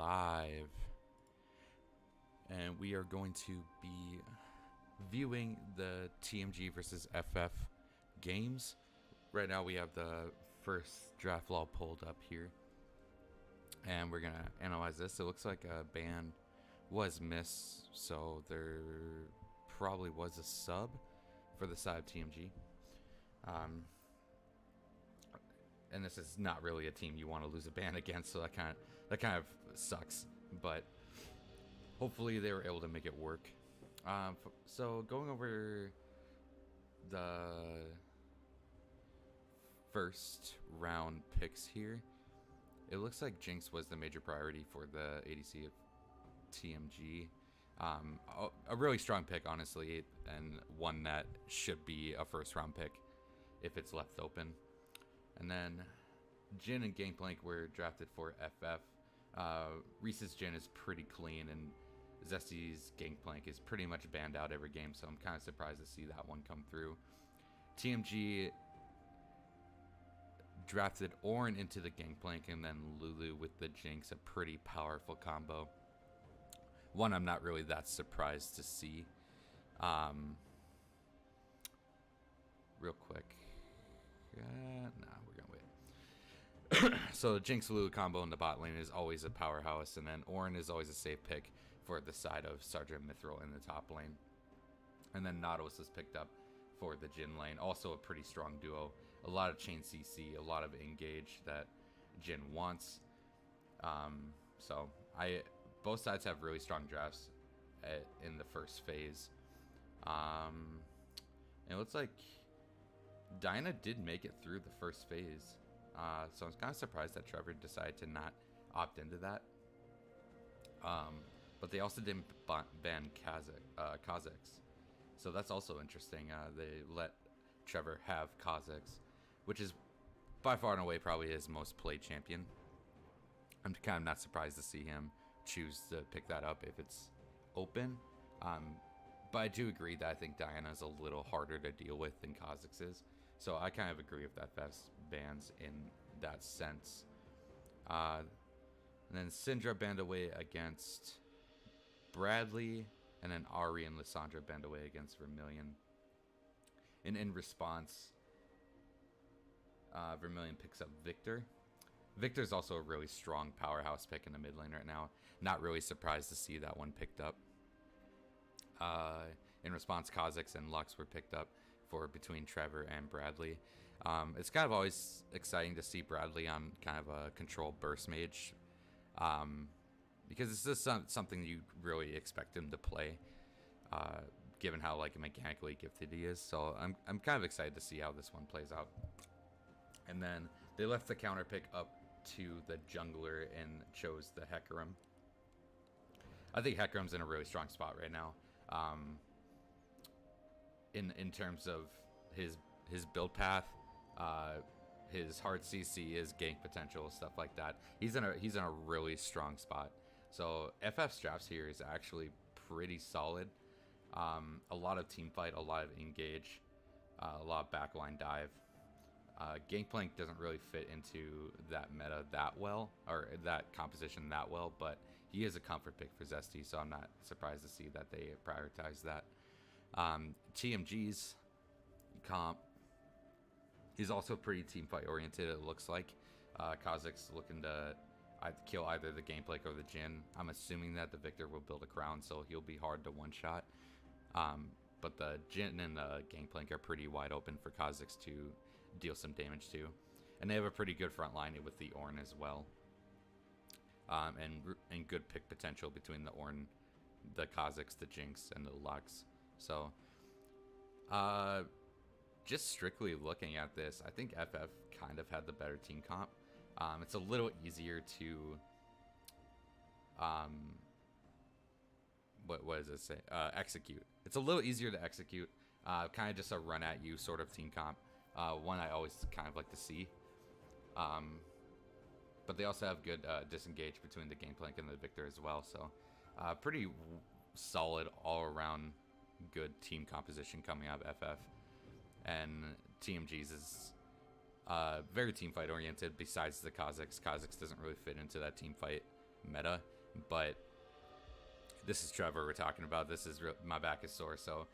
live, and we are going to be viewing the TMG versus FF games. Right now we have the first draft law pulled up here, and we're gonna analyze this. It looks like a ban was missed, so there probably was a sub for the side of TMG. And this is not really a team you want to lose a ban against, so that kind of sucks. But hopefully they were able to make it work. So going over the first round picks here, it looks like Jinx was the major priority for the ADC of TMG. A really strong pick, honestly, and one that should be a first round pick if it's left open. And then Jhin and Gangplank were drafted for FF. Reese's Jhin is pretty clean, and Zesty's Gangplank is pretty much banned out every game, so I'm kind of surprised to see that one come through. TMG drafted Ornn into the Gangplank, and then Lulu with the Jinx, a pretty powerful combo. One I'm not really that surprised to see. Real quick. Nah, we're gonna wait. So the Jinx Lulu combo in the bot lane is always a powerhouse, and then Ornn is always a safe pick for the side of Sergeant Mithril in the top lane. And then Nautilus is picked up for the Jhin lane, also a pretty strong duo. A lot of chain CC, a lot of engage that Jhin wants. So both sides have really strong drafts in the first phase. And it looks like Diana did make it through the first phase, so I was kind of surprised that Trevor decided to not opt into that. But they also didn't ban Kazakhs, so that's also interesting. They let Trevor have Kazakhs, which is by far and away probably his most played champion. I'm kind of not surprised to see him choose to pick that up if it's open. But I do agree that I think Diana is a little harder to deal with than Kazakhs is. So I kind of agree with that FF's bans in that sense. And then Syndra banned away against Bradley, and then Ari and Lissandra banned away against Vermilion. And in response, Vermilion picks up Victor. Victor's also a really strong powerhouse pick in the mid lane right now. Not really surprised to see that one picked up. In response, Kazakhs and Lux were picked up for between Trevor and Bradley. It's kind of always exciting to see Bradley on kind of a control burst mage, because it's just something you really expect him to play, given how like mechanically gifted he is. So I'm kind of excited to see how this one plays out. And then they left the counter pick up to the jungler and chose the Hecarim. I think Hecarim's in a really strong spot right now. In terms of his build path, his hard CC, his gank potential, stuff like that. He's in a really strong spot. So FF's drafts here is actually pretty solid. A lot of team fight, a lot of engage, a lot of backline dive. Gangplank doesn't really fit into that meta that well, or that composition that well, but he is a comfort pick for Zesty, so I'm not surprised to see that they prioritize that. TMG's comp is also pretty team fight oriented, it looks like. Kazakhs looking to kill either the Gangplank or the Jhin. I'm assuming that the Victor will build a crown, so he'll be hard to one-shot. But the Jhin and the Gangplank are pretty wide open for Kazakhs to deal some damage to. And they have a pretty good front line with the Ornn as well. And good pick potential between the Ornn, the Kazakhs, the Jinx, and the Lux. So, just strictly looking at this, I think FF kind of had the better team comp. It's a little easier to, what does it say? Execute. It's a little easier to execute. Kind of just a run at you sort of team comp. One I always kind of like to see. But they also have good disengage between the Gangplank and the Victor as well. So, pretty solid all around good team composition coming out of FF. And TMG's is very team fight oriented besides the Kazakhs. Kazakhs doesn't really fit into that team fight meta. but this is Trevor we're talking about. This is my back is sore, so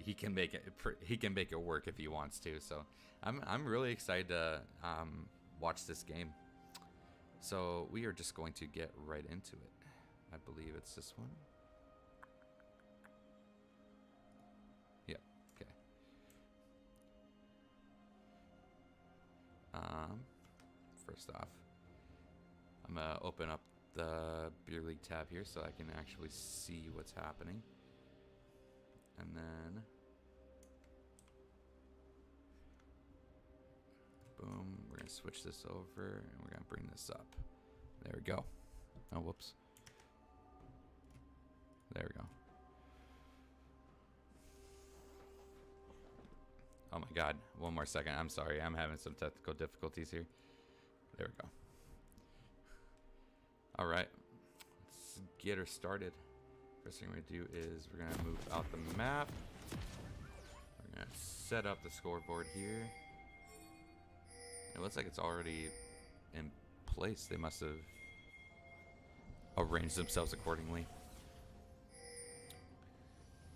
he can make it work if he wants to. So I'm really excited to watch this game. So we are just going to get right into it. I believe it's this one. Yep. Okay. First off, I'm gonna open up the Beer League tab here so I can actually see what's happening. And then boom, we're gonna switch this over and we're gonna bring this up. There we go. Oh, whoops. There we go. Oh my god, one more second. I'm sorry, I'm having some technical difficulties here. There we go. Alright, let's get her started. First thing we're gonna do is we're gonna move out the map. We're gonna set up the scoreboard here. It looks like it's already in place. They must have arranged themselves accordingly.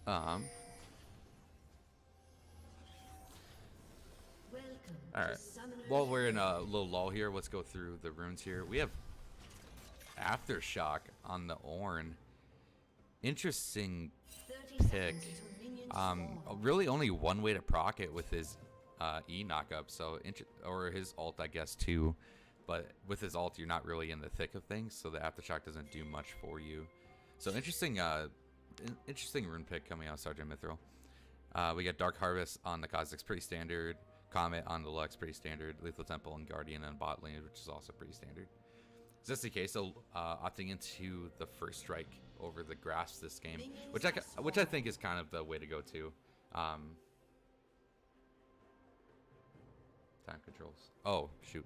Alright, while we're in a little lull here, let's go through the runes here. We have Aftershock on the Ornn. Interesting pick. Really only one way to proc it with his E knockup, so or his ult, I guess, too. But with his ult, you're not really in the thick of things, so the Aftershock doesn't do much for you. So interesting rune pick coming out of Sergeant Mithril. We got Dark Harvest on the Kha'Zix, pretty standard. Comet on the Lux, pretty standard. Lethal Temple and Guardian on bot lane, which is also pretty standard. Zesty Queso opting into the first strike over the Grasp this game, which I think is kind of the way to go too. Time controls. Oh shoot.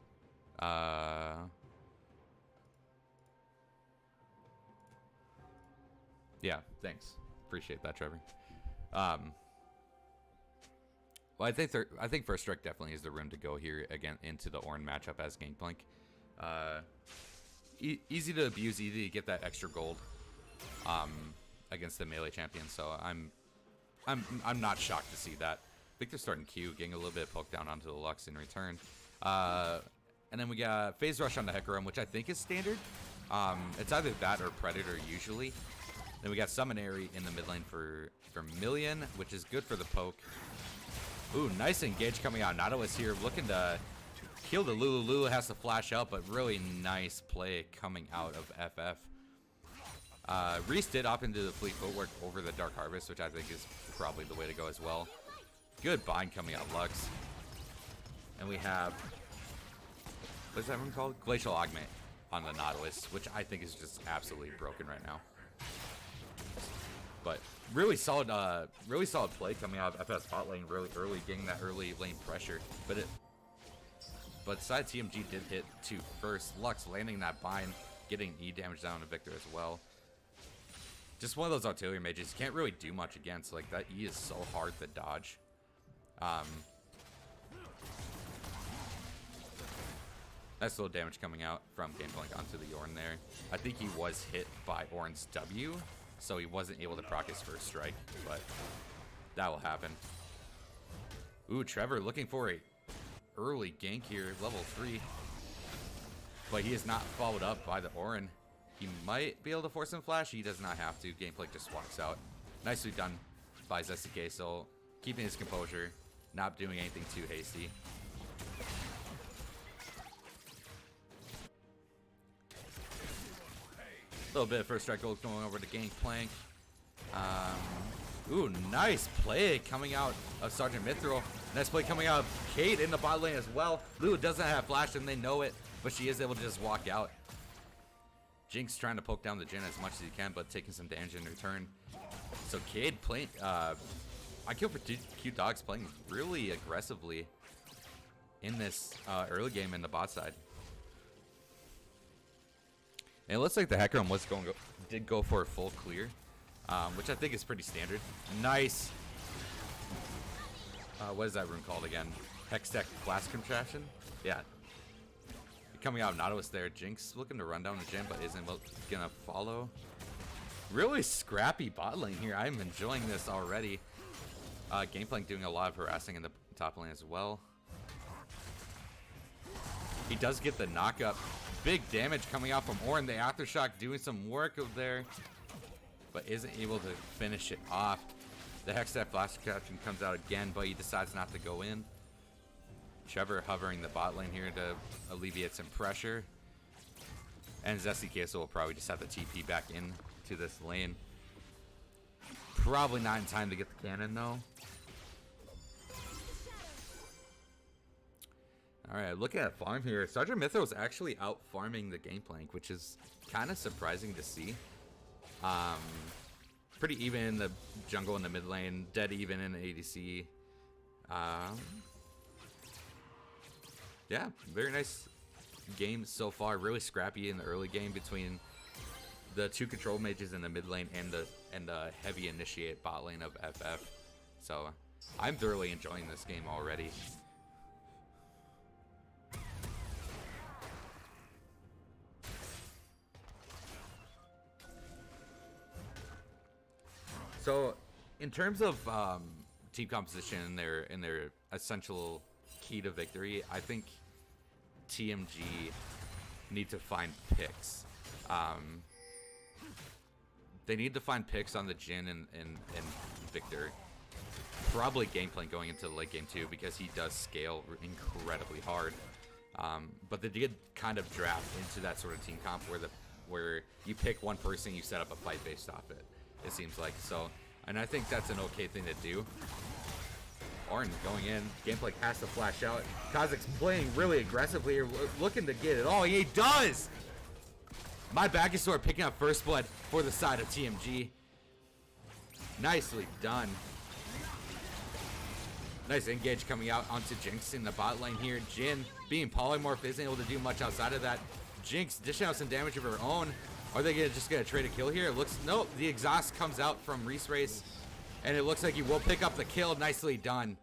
Yeah, thanks. Appreciate that, Trevor. Well, I think first strike definitely is the room to go here again into the Ornn matchup as Gangplank. Easy to abuse, easy to get that extra gold against the melee champion. So I'm not shocked to see that. I think they're starting Q, getting a little bit of poke down onto the Lux in return. And then we got Phase Rush on the Hecarim, which I think is standard. It's either that or Predator usually. Then we got Summonary in the mid lane for Vermilion, which is good for the poke. Ooh, nice engage coming out. Nautilus here looking to kill the Lulu. Lulu has to flash out, but really nice play coming out of FF. Reese did opt into the Fleet Footwork over the Dark Harvest, which I think is probably the way to go as well. Good bind coming out Lux. And we have, what is that one called? Glacial Augment on the Nautilus, which I think is just absolutely broken right now. But really solid play coming out of FS bot lane really early, getting that early lane pressure. But side TMG did hit 2 first. Lux landing that bind, getting E damage down to Victor as well. Just one of those artillery mages. You can't really do much against. Like, that E is so hard to dodge. Nice little damage coming out from Gangplank onto the Ornn there. I think he was hit by Ornn's W, so he wasn't able to proc his first strike, but that will happen. Ooh, Trevor looking for a early gank here, level 3. But he is not followed up by the Ornn. He might be able to force him flash. He does not have to. Gangplank just walks out. Nicely done by Zesty Queso, keeping his composure, not doing anything too hasty. A little bit of first strike gold going over to Gangplank. Ooh, nice play coming out of Sergeant Mithril. Nice play coming out of Kate in the bot lane as well. Lulu doesn't have flash and they know it, but she is able to just walk out. Jinx trying to poke down the Jhin as much as he can, but taking some damage in return. So Cade playing, I kill for cute dogs playing really aggressively in this early game in the bot side. And it looks like the Hecarim did go for a full clear, which I think is pretty standard. Nice. What is that rune called again? Hextech Blast Contraption? Yeah. coming out of Nautilus there. Jinx looking to run down the Jin, but isn't gonna follow. Really scrappy bot lane here. I'm enjoying this already. Gameplank doing a lot of harassing in the top lane as well. He does get the knockup. Big damage coming out from Ornn. The Aftershock doing some work over there, but isn't able to finish it off. The Hextech Flash Captain comes out again, but he decides not to go in. Trevor hovering the bot lane here to alleviate some pressure. And Zesty Queso will probably just have the TP back into this lane. Probably not in time to get the cannon though. Alright, looking at farm here, Sergeant Mythos actually out farming the Gameplank, which is kind of surprising to see. Pretty even in the jungle in the mid lane, dead even in the ADC. Yeah, very nice game so far. Really scrappy in the early game between the two control mages in the mid lane and the heavy initiate bot lane of FF. So I'm thoroughly enjoying this game already. So, in terms of team composition and their essential key to victory, I think TMG need to find picks. They need to find picks on the Jhin and Victor. Probably Gameplank going into late game too, because he does scale incredibly hard. But they did kind of draft into that sort of team comp where you pick one person, you set up a fight based off it. It seems like so, and I think that's an okay thing to do. Ornn going in, Gameplank has to flash out. Kha'Zix's playing really aggressively here, looking to get it all. He does! My Backestor picking up first blood for the side of TMG. Nicely done. Nice engage coming out onto Jinx in the bot lane here. Jhin being polymorph isn't able to do much outside of that. Jinx dishing out some damage of her own. Are they just gonna trade a kill here? It looks, nope, the exhaust comes out from Reese Race, and it looks like he will pick up the kill. Nicely done.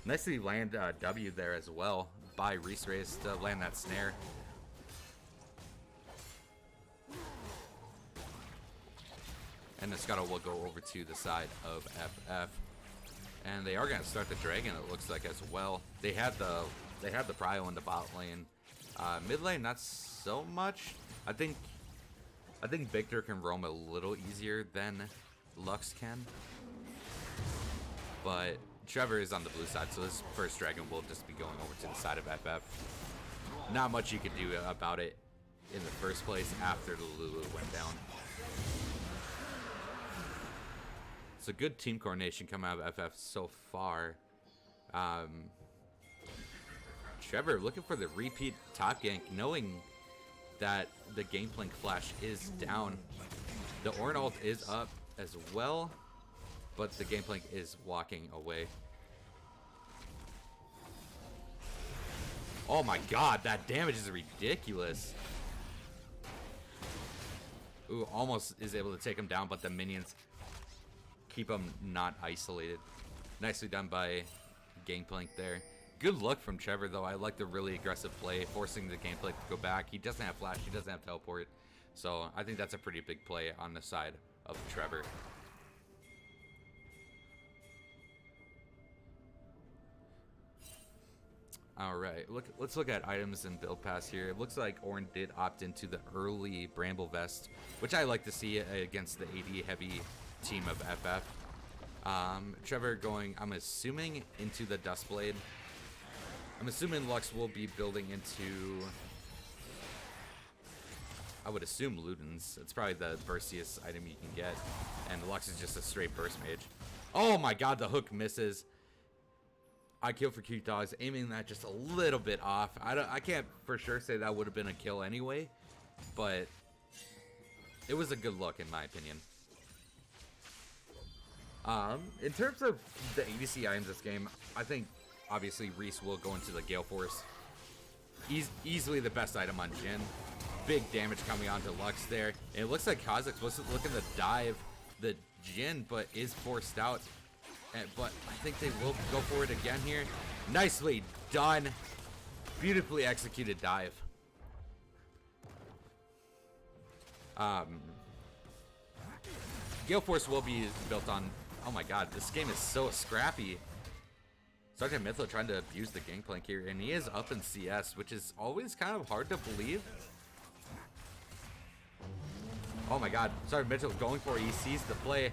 Nicely land W there as well by Reese Race to land that snare. And the Scuttle will go over to the side of FF, and they are gonna start the dragon. It looks like as well. They had the prio in the bot lane. Mid lane, not so much. I think Victor can roam a little easier than Lux can, but Trevor is on the blue side, so this first dragon will just be going over to the side of FF. Not much you could do about it in the first place after the Lulu went down. It's a good team coordination coming out of FF so far. Trevor looking for the repeat top gank, knowing that the Gameplank flash is down. The Ornn ult is up as well, but the Gameplank is walking away. Oh my god, that damage is ridiculous. Ooh, almost is able to take him down, but the minions keep him not isolated. Nicely done by Gameplank there. Good luck from Trevor, though. I like the really aggressive play, forcing the Gameplank to go back. He doesn't have flash, he doesn't have teleport, so I think that's a pretty big play on the side of Trevor. Alright, let's look at items and build pass here. It looks like Ornn did opt into the early Bramble Vest, which I like to see against the AD heavy team of FF. Trevor going, I'm assuming, into the Dustblade. I'm assuming Lux will be building into, I would assume, Ludens. It's probably the burstiest item you can get, and Lux is just a straight burst mage. Oh my god, the hook misses. I kill for cute dogs, aiming that just a little bit off. I can't for sure say that would have been a kill anyway, but it was a good look in my opinion. In terms of the ADC items this game, I think obviously Reese will go into the Gale Force. Easily the best item on Jhin. Big damage coming onto Lux there. And it looks like Kha'Zix wasn't looking to dive the Jhin, but is forced out. But I think they will go for it again here. Nicely done. Beautifully executed dive. Gale Force will be built on... Oh my god, this game is so scrappy. Sergeant Mythlo trying to abuse the gangplank here, and he is up in CS, which is always kind of hard to believe. Oh my god, Sergeant Mythlo going for it. He sees the play.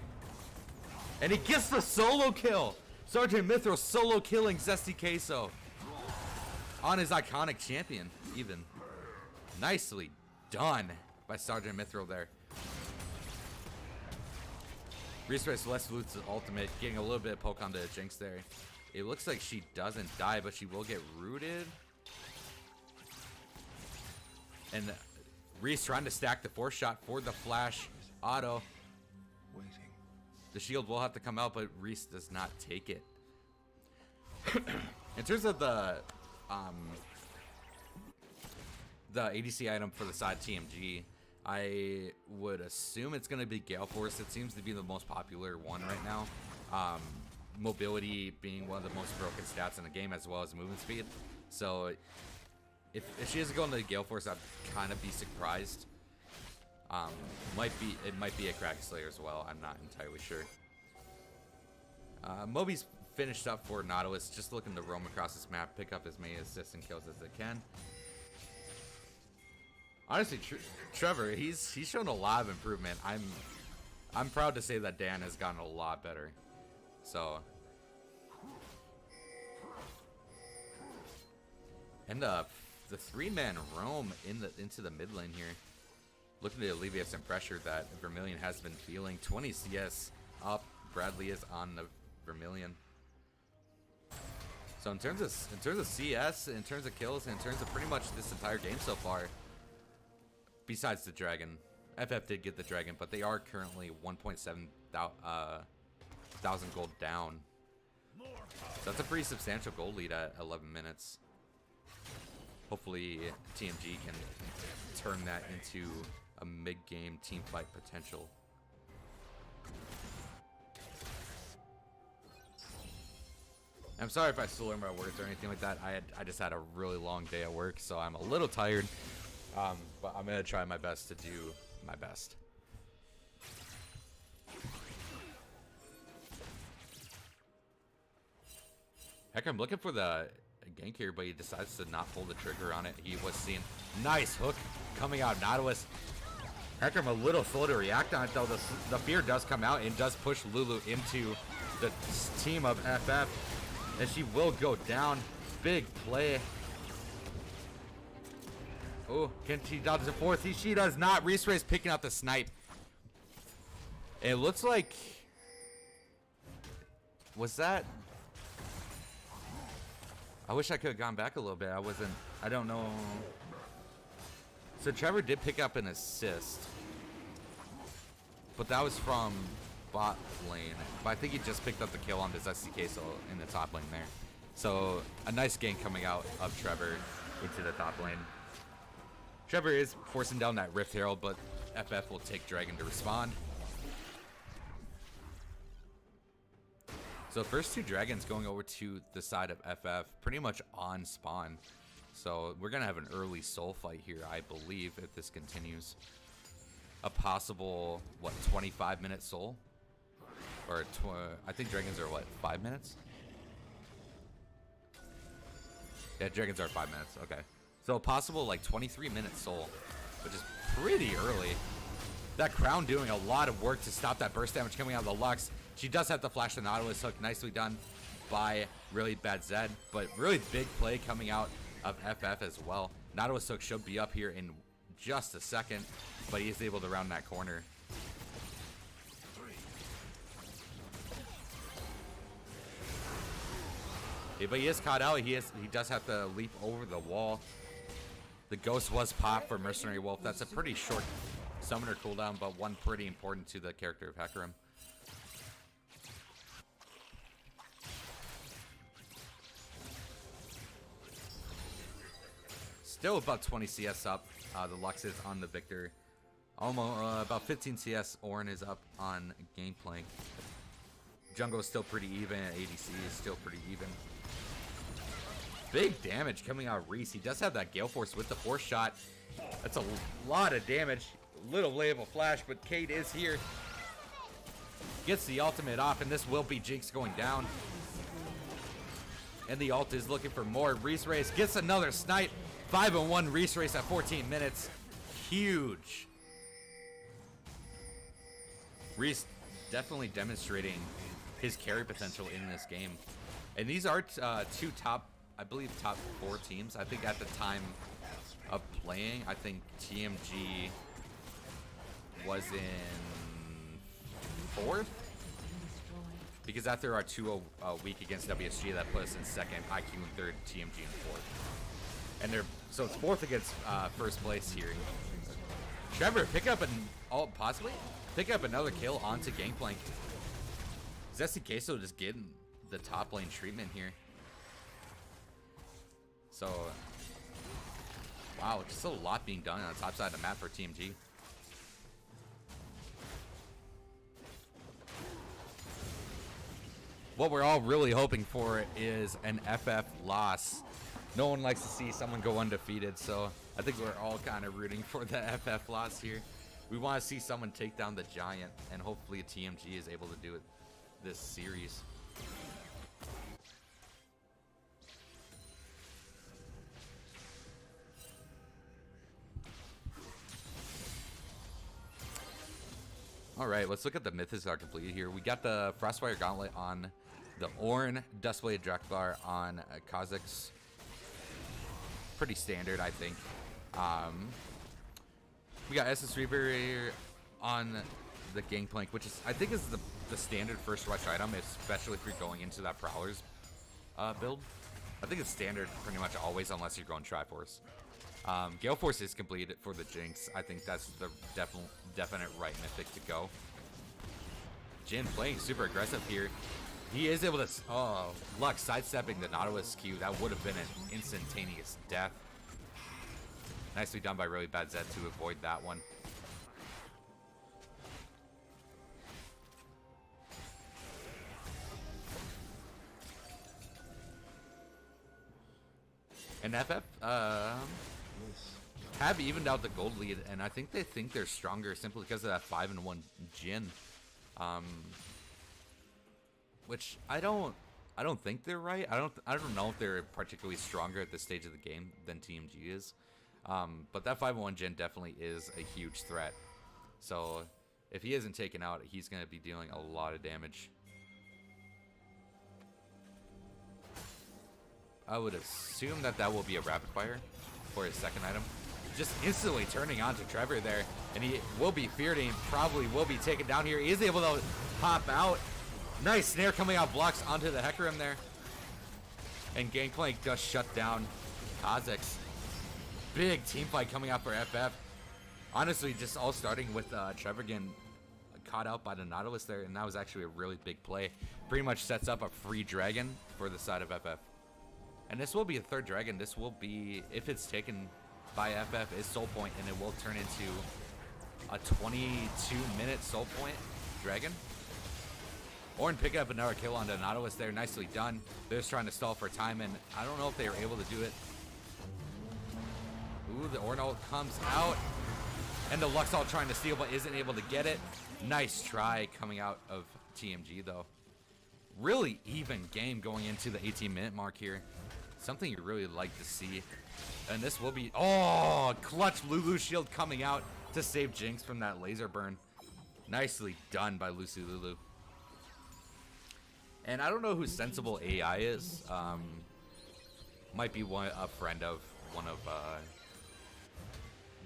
And he gets the solo kill! Sergeant Mythlo solo killing Zesty Queso. On his iconic champion, even. Nicely done by Sergeant Mythlo there. Reese less Lutz's ultimate, getting a little bit of poke onto Jinx there. It looks like she doesn't die, but she will get rooted. And Reese trying to stack the force shot for the flash auto. Waiting. The shield will have to come out, but Reese does not take it. In terms of the ADC item for the side TMG, I would assume it's going to be Gale Force. It seems to be the most popular one right now. Mobility being one of the most broken stats in the game, as well as movement speed. So if she doesn't go into Gale Force, I'd kind of be surprised. It might be a Crack Slayer as well. I'm not entirely sure. Moby's finished up for Nautilus, just looking to roam across this map, pick up as many assists and kills as they can. Honestly, Trevor, he's shown a lot of improvement. I'm proud to say that Dan has gotten a lot better. So, and the three-man roam into the mid lane here, looking to alleviate some pressure that Vermilion has been feeling. 20 CS up. Bradley is on the Vermilion. So in terms of CS, in terms of kills, in terms of pretty much this entire game so far, besides the dragon, FF did get the dragon, but they are currently 1.7 thousand gold down. So that's a pretty substantial gold lead at 11 minutes. Hopefully TMG can turn that into a mid-game team fight potential. I'm sorry if I slur my words or anything like that. I just had a really long day at work, so I'm a little tired. But I'm gonna try my best to do my best. Heck, I'm looking for the gank here, but he decides to not pull the trigger on it. He was seeing nice hook coming out of Nautilus. Heck, I'm a little slow to react on it though. The fear does come out and does push Lulu into the team of FF, and she will go down. Big play. Oh, can she dodge the fourth? She does not. Reese Ray's picking out the snipe. It looks like... Was that... I wish I could have gone back a little bit. I don't know. So Trevor did pick up an assist. But that was from bot lane. But I think he just picked up the kill on this SCK so in the top lane there. So a nice gank coming out of Trevor into the top lane. Trevor is forcing down that Rift Herald, but FF will take Dragon to respond. So first two Dragons going over to the side of FF, pretty much on spawn. So we're going to have an early soul fight here, I believe, if this continues. A possible, what, 25-minute soul? Or, I think Dragons are, what, 5 minutes? Yeah, Dragons are 5 minutes, okay. So a possible, like, 23-minute soul, which is pretty early. That Crown doing a lot of work to stop that burst damage coming out of the Lux. She does have to flash the Nautilus hook. Nicely done by really bad Zed, but really big play coming out of FF as well. Nautilus hook should be up here in just a second, but he is able to round that corner. Yeah, but he is caught out. He does have to leap over the wall. The ghost was popped for Mercenary Wolf. That's a pretty short summoner cooldown, but one pretty important to the character of Hecarim. Still about 20 CS up. The Lux is on the Victor. Almost about 15 CS. Ornn is up on Gangplank. Jungle is still pretty even. ADC is still pretty even. Big damage coming out of Reese. He does have that Gale Force with the force shot. That's a lot of damage. Little layable flash, but Cade is here. Gets the ultimate off, and this will be Jinx going down. And the ult is looking for more. Reese Race gets another snipe. 5-1 Reese Race at 14 minutes. Huge. Reese definitely demonstrating his carry potential in this game. And these are two top, I believe, top 4 teams. I think at the time of playing, I think TMG was in 4th. Because after our 2-0 week against WSG, that put us in 2nd, IQ in 3rd, TMG in 4th. And so it's 4th against 1st place here. Trevor, pick up possibly pick up another kill onto Gangplank. Zesty Queso just getting the top lane treatment here. So, wow, just a lot being done on the top side of the map for TMG. What we're all really hoping for is an FF loss. No one likes to see someone go undefeated, so I think we're all kind of rooting for the FF loss here. We want to see someone take down the Giant, and hopefully TMG is able to do it this series. All right, let's look at the mythics that are completed here. We got the Frostfire Gauntlet on the Ornn, Dustblade Drakthar on Kha'Zix. Pretty standard, I think. We got Essence Reaper here on the Gangplank, which is, I think, is the standard first rush item, especially if you're going into that Prowler's build. I think it's standard pretty much always, unless you're going Triforce. Gale Force is completed for the Jinx. I think that's the definite right mythic to go. Jin playing super aggressive here. He is able to, Lux sidestepping the Nautilus Q. That would have been an instantaneous death. Nicely done by Really Bad Zed to avoid that one. And FF have evened out the gold lead, and I think they think they're stronger simply because of that 5-1 Jin. Which I don't think they're right. I don't know if they're particularly stronger at this stage of the game than TMG is. But that 5-1 Jin definitely is a huge threat. So if he isn't taken out, he's going to be dealing a lot of damage. I would assume that will be a rapid fire for his second item. Just instantly turning onto Trevor there, and he will be feared and probably will be taken down here. He is able to pop out. Nice snare coming out, blocks onto the Hecarim there. And Gangplank does shut down Kha'Zix. Big team fight coming out for FF. Honestly, just all starting with Trevor getting caught out by the Nautilus there, and that was actually a really big play. Pretty much sets up a free dragon for the side of FF. And this will be a third dragon. This will be, if it's taken by FF, is Soul Point, and it will turn into a 22-minute Soul Point dragon. Ornn picking up another kill on the Nautilus there. Nicely done. They're just trying to stall for time, and I don't know if they were able to do it. Ooh, the Ornn ult comes out. And the Lux ult trying to steal, but isn't able to get it. Nice try coming out of TMG, though. Really even game going into the 18-minute mark here. Something you really like to see. And this will be... Oh, clutch Lulu shield coming out to save Jinx from that laser burn. Nicely done by Lucy Lulu. And I don't know who Sensible AI is. Might be a friend of one of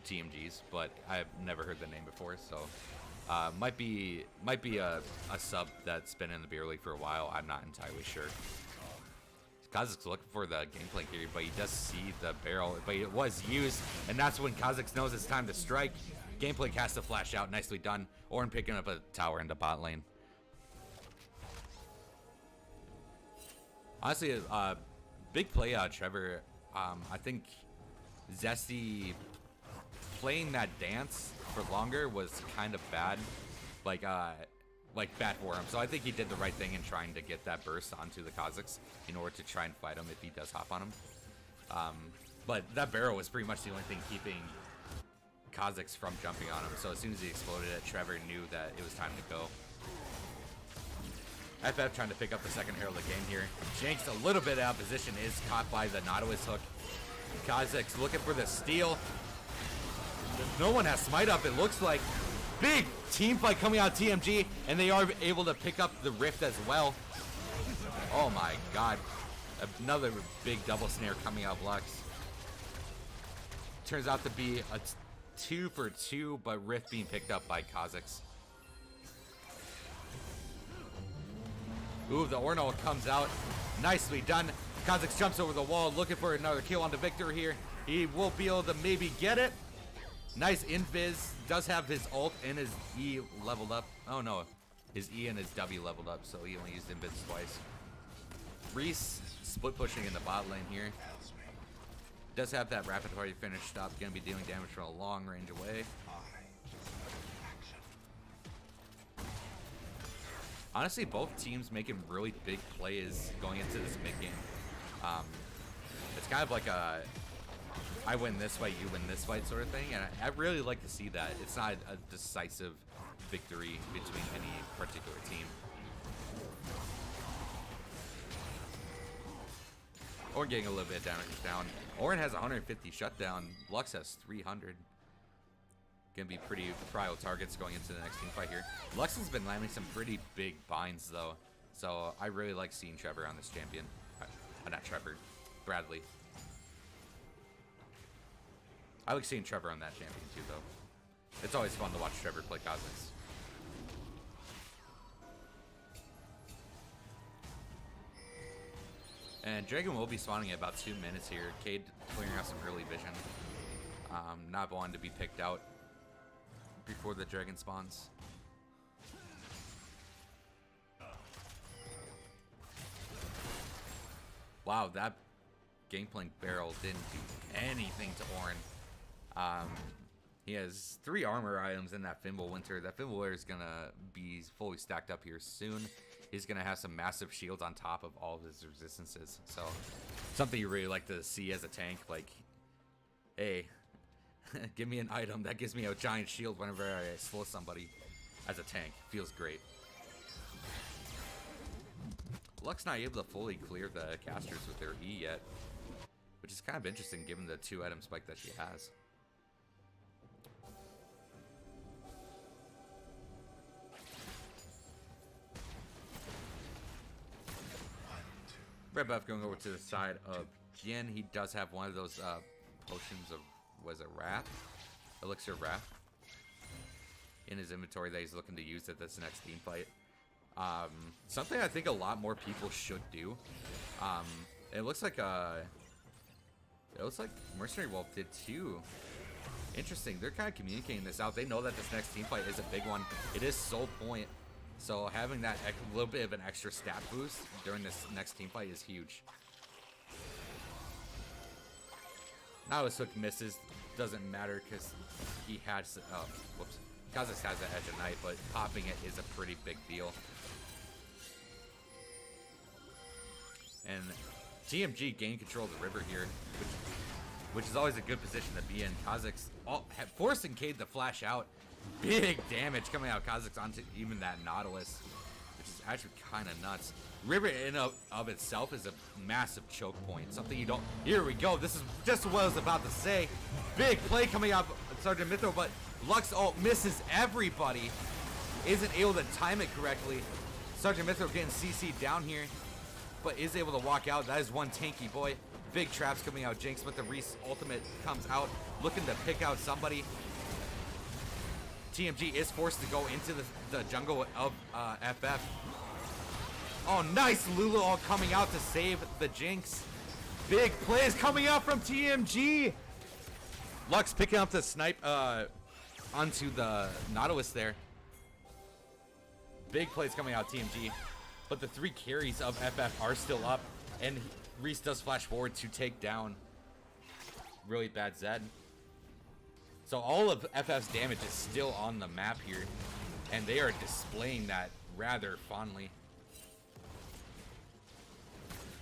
TMG's, but I've never heard the name before, so might be a sub that's been in the beer league for a while. I'm not entirely sure. Kha'Zix looking for the Gangplank here, but he does see the barrel, but it was used, and that's when Kha'Zix knows it's time to strike. Gangplank has to flash out. Nicely done. Ornn picking up a tower into bot lane. Honestly, big play out of Trevor. I think Zesty playing that dance for longer was kind of bad, like bad for him. So I think he did the right thing in trying to get that burst onto the Kha'Zix in order to try and fight him if he does hop on him. But that barrel was pretty much the only thing keeping Kha'Zix from jumping on him. So as soon as he exploded it, Trevor knew that it was time to go. FF trying to pick up the second Herald of the game here. Jinx a little bit out of position, is caught by the Nautilus hook. Kha'Zix looking for the steal. No one has smite up, it looks like. Big team fight coming out TMG, and they are able to pick up the rift as well. Oh my god. Another big double snare coming out Lux. Turns out to be a 2 for 2, but rift being picked up by Kha'Zix. Ooh, the Orno comes out. Nicely done. Kha'Zix jumps over the wall, looking for another kill on the Victor here. He will be able to maybe get it. Nice invis. Does have his ult and his E leveled up. Oh no, his E and his W leveled up, so he only used invis twice. Reese split pushing in the bot lane here. Does have that rapid fire finish stop. Gonna be dealing damage from a long range away. Honestly, both teams making really big plays going into this mid game. It's kind of like a I win this fight, you win this fight sort of thing, and I really like to see that. It's not a decisive victory between any particular team. Orn getting a little bit of damage down. Orn has 150 shutdown. Lux has 300. Gonna be pretty prio targets going into the next team fight here. Lux has been landing some pretty big binds though, so I really like seeing Trevor on this champion. Not Trevor, Bradley. I like seeing Trevor on that champion too though. It's always fun to watch Trevor play Kha'Zix. And Dragon will be spawning in about 2 minutes here. Cade clearing out some early vision. Not wanting to be picked out before the Dragon spawns. Wow, that Gangplank barrel didn't do anything to Orn. He has 3 armor items in that Fimble Winter. That Fimble Winter is gonna be fully stacked up here soon. He's gonna have some massive shields on top of all of his resistances. So something you really like to see as a tank, like, hey, give me an item that gives me a giant shield whenever I slow somebody as a tank. Feels great. Lux not able to fully clear the casters with their E yet, which is kind of interesting given the 2 item spike that she has. Red buff going over to the side of Jin. He does have one of those potions of, was it Wrath? Elixir of Wrath in his inventory that he's looking to use at this next team fight. Something I think a lot more people should do. It looks like Mercenary Wolf did too. Interesting. They're kind of communicating this out. They know that this next team fight is a big one. It is soul point. So having that little bit of an extra stat boost during this next team fight is huge. Now his hook misses, doesn't matter because he has, whoops, Kha'Zix has the Edge of Night, but popping it is a pretty big deal. And TMG gained control of the river here, which is always a good position to be in. Kha'Zix forcing Cade to flash out. Big damage coming out of Kha'Zix onto even that Nautilus, which is actually kind of nuts. River in of itself is a massive choke point. Something you don't... Here we go. This is just what I was about to say. Big play coming out of Sergeant Mithro, but Lux ult misses everybody. Isn't able to time it correctly. Sergeant Mithro getting CC'd down here, but is able to walk out. That is one tanky boy. Big traps coming out Jinx, but the Reese ultimate comes out, looking to pick out somebody. TMG is forced to go into the jungle of FF. Oh, nice Lulu all coming out to save the Jinx. Big plays coming out from TMG. Lux picking up the snipe onto the Nautilus there. Big plays coming out TMG. But the 3 carries of FF are still up. And Reese does flash forward to take down really bad Zed. So all of FF's damage is still on the map here, and they are displaying that rather fondly.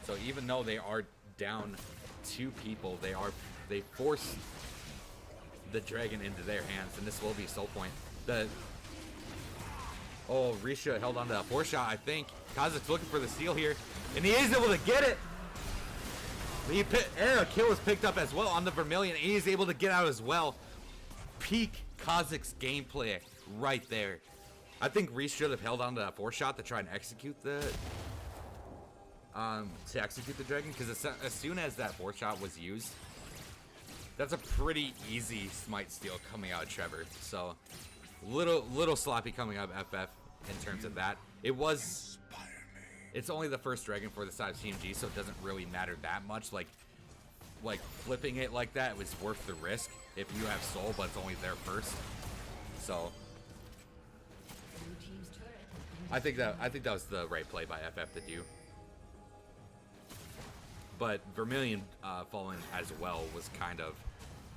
So even though they are down two people, they force the dragon into their hands, and this will be soul point. Risha held on to that 4-shot, I think. Kha'Zix's looking for the steal here, and he is able to get it. And a kill was picked up as well on the Vermilion, and he is able to get out as well. Peak Kha'Zix's gameplay right there. I think Reese should have held on to that 4-shot to try and execute the dragon, because as soon as that 4-shot was used, that's a pretty easy smite steal coming out of Trevor. So little sloppy coming out of FF in terms of that. It's only the first dragon for the side of TMG, so it doesn't really matter that much. Like flipping it like that was worth the risk if you have soul, but it's only there first. So I think that was the right play by FF to do. But Vermilion falling as well was kind of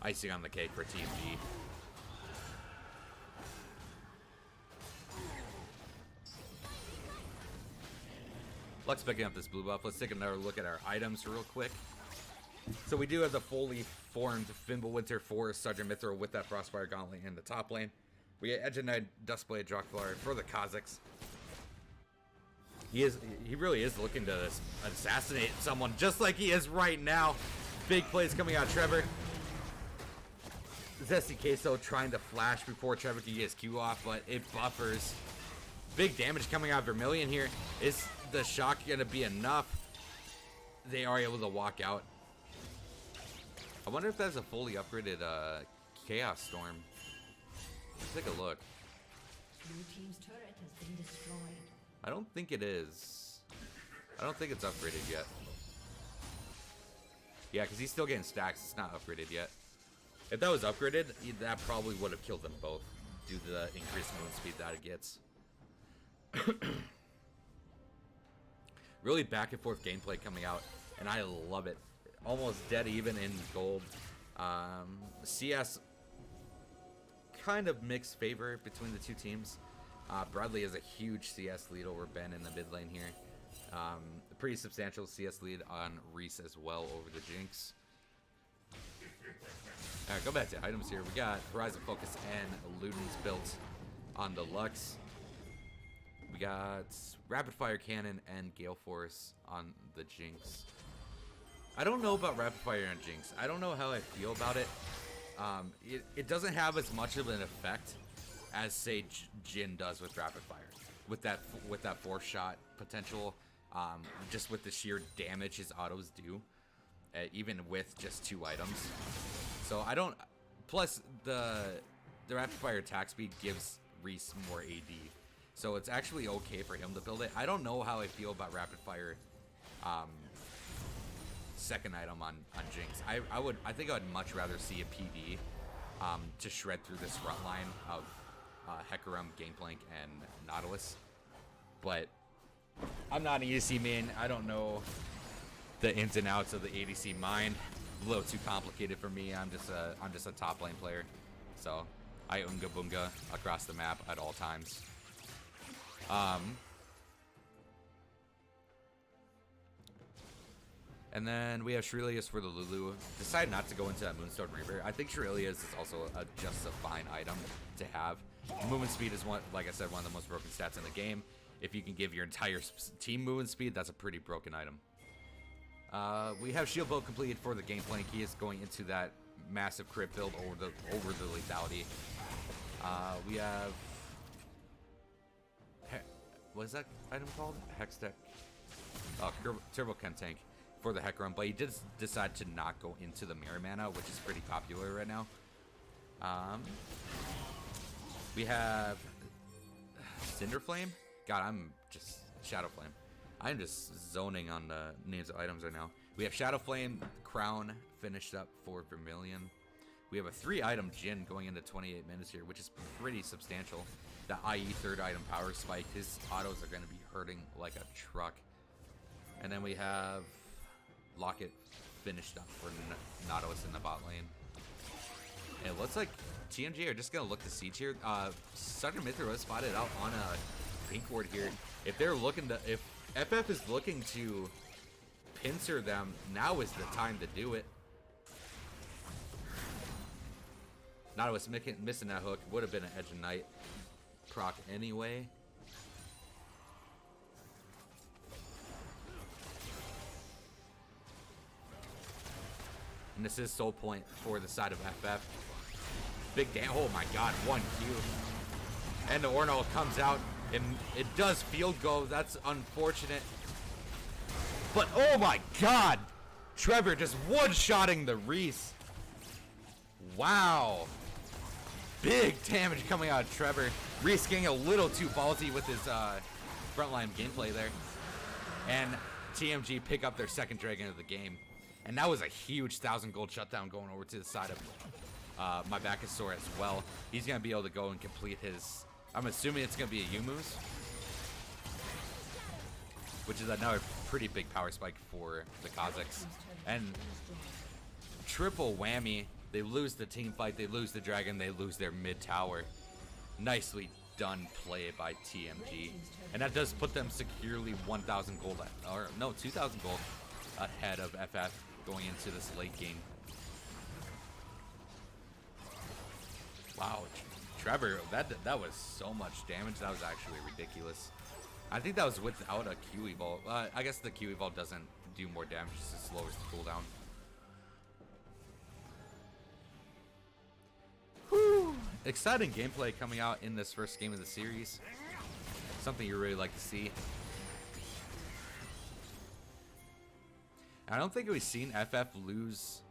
icing on the cake for TMG. Lux picking up this blue buff. Let's take another look at our items real quick. So we do have the fully formed Fimbulwinter for Sergeant Mithril with that Frostfire Gauntlet in the top lane. We get Edge of Night, Duskblade, Drakthlar for the Kha'Zix. He really is looking to assassinate someone just like he is right now. Big plays coming out of Trevor. Zesty Queso trying to flash before Trevor can get his Q off, but it buffers. Big damage coming out of Vermilion here. Is the shock gonna be enough? They are able to walk out. I wonder if that's a fully upgraded Chaos Storm. Let's take a look. Blue team's turret has been destroyed. I don't think it is. I don't think it's upgraded yet. Yeah, because he's still getting stacks. It's not upgraded yet. If that was upgraded, that probably would have killed them both due to the increased movement speed that it gets. Really back and forth gameplay coming out, and I love it. Almost dead even in gold. CS kind of mixed favor between the two teams. Bradley has a huge CS lead over Ben in the mid lane here. A pretty substantial CS lead on Reese as well over the Jinx. Alright, go back to items here. We got Horizon Focus and Luden's built on the Lux. We got Rapid Fire Cannon and Gale Force on the Jinx. I don't know about Rapid Fire on Jinx. I don't know how I feel about it. It doesn't have as much of an effect as say Jhin does with Rapid Fire, with that 4-shot potential. Just with the sheer damage his autos do, even with just 2 items. So I don't. Plus the Rapid Fire attack speed gives Reese more AD, so it's actually okay for him to build it. I don't know how I feel about Rapid Fire. Second item on Jinx. I think I would much rather see a PD to shred through this front line of Hecarim, Gangplank, and Nautilus. But I'm not an ADC main. I don't know the ins and outs of the ADC mind. A little too complicated for me. I'm just a top lane player. So I unga bunga across the map at all times. And then we have Shirelius for the Lulu. Decide not to go into that Moonstone Reaver. I think Shirelius is also just a fine item to have. Movement speed is, like I said, one of the most broken stats in the game. If you can give your entire team movement speed, that's a pretty broken item. We have Shield Bolt completed for the Gangplank. He is going into that massive crit build over the lethality. We have what is that item called? Hextech. Turbo Chem Tank for the Hecarim, but he did decide to not go into the Mirror Mana, which is pretty popular right now. We have Cinderflame. God, I'm just Shadowflame. I'm just zoning on the names of items right now. We have Shadowflame, Crown finished up for Vermilion. We have a 3-item Jhin going into 28 minutes here, which is pretty substantial. The IE 3rd item Power Spike. His autos are going to be hurting like a truck. And then we have Locket finished up for Nautilus in the bot lane. And it looks like TMG are just going to look to siege here. Sergeant Mithril was spotted out on a pink ward here. If they're looking to, if FF is looking to pincer them, now is the time to do it. Nautilus missing that hook. Would have been an Edge of Night proc anyway. And this is soul point for the side of FF. Big damn. Oh my god, 1Q. And the Ornal comes out, and it does field goal. That's unfortunate. But oh my god! Trevor just one-shotting the Reese. Wow. Big damage coming out of Trevor. Reese getting a little too ballsy with his frontline gameplay there. And TMG pick up their second dragon of the game. And that was a huge 1,000 gold shutdown going over to the side of my Bacchusaur as well. He's going to be able to go and complete his... I'm assuming it's going to be a Yumu's, which is another pretty big power spike for the Kazakhs. And triple whammy. They lose the team fight, they lose the dragon, they lose their mid tower. Nicely done play by TMG. And that does put them securely 1,000 gold, or no, 2,000 gold ahead of FF going into this late game. Wow, Trevor, that was so much damage. That was actually ridiculous. I think that was without a Q evolve. I guess the Q evolve doesn't do more damage, just it lowers the cooldown. Whew. Exciting gameplay coming out in this first game of the series. Something you really like to see. I don't think we've seen FF lose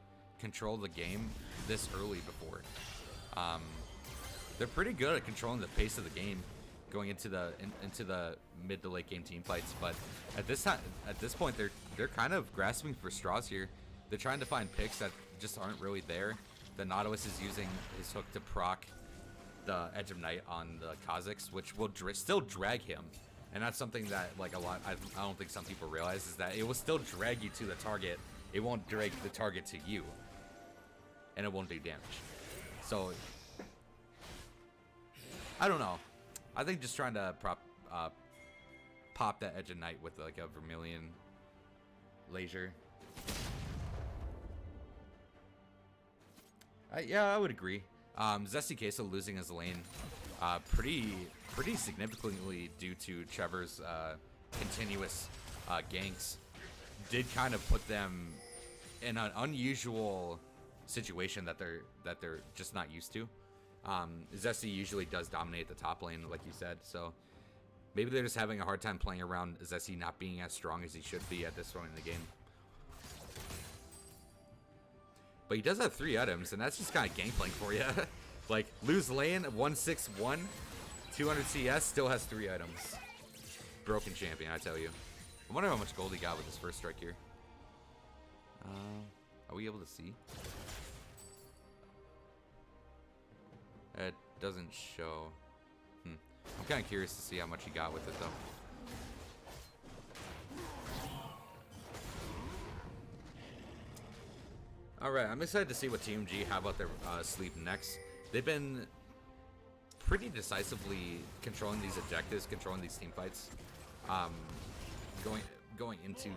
control of the game this early before. They're pretty good at controlling the pace of the game going into the mid to late game team fights, but at this point they're kind of grasping for straws here. They're trying to find picks that just aren't really there. The Nautilus is using his hook to proc the Edge of Night on the Kazakhs, which will still drag him. And that's something that, like, I don't think some people realize, is that it will still drag you to the target. It won't drag the target to you. And it won't do damage. So, I don't know. I think just trying to pop that Edge of Night with, like, a Vermilion laser. Yeah, I would agree. Zesty Queso losing his lane pretty significantly due to Trevor's continuous ganks did kind of put them in an unusual situation that they're just not used to. Zesty usually does dominate the top lane, like you said, so maybe they're just having a hard time playing around Zesty not being as strong as he should be at this point in the game. But he does have 3 items, and that's just kind of gangplank for you. Like, lose lane, 161, 200 CS, still has 3 items. Broken champion, I tell you. I wonder how much gold he got with his first strike here. Are we able to see? It doesn't show. I'm kind of curious to see how much he got with it, though. Alright, I'm excited to see what TMG have about their sleep next. They've been pretty decisively controlling these objectives, controlling these team fights. Going into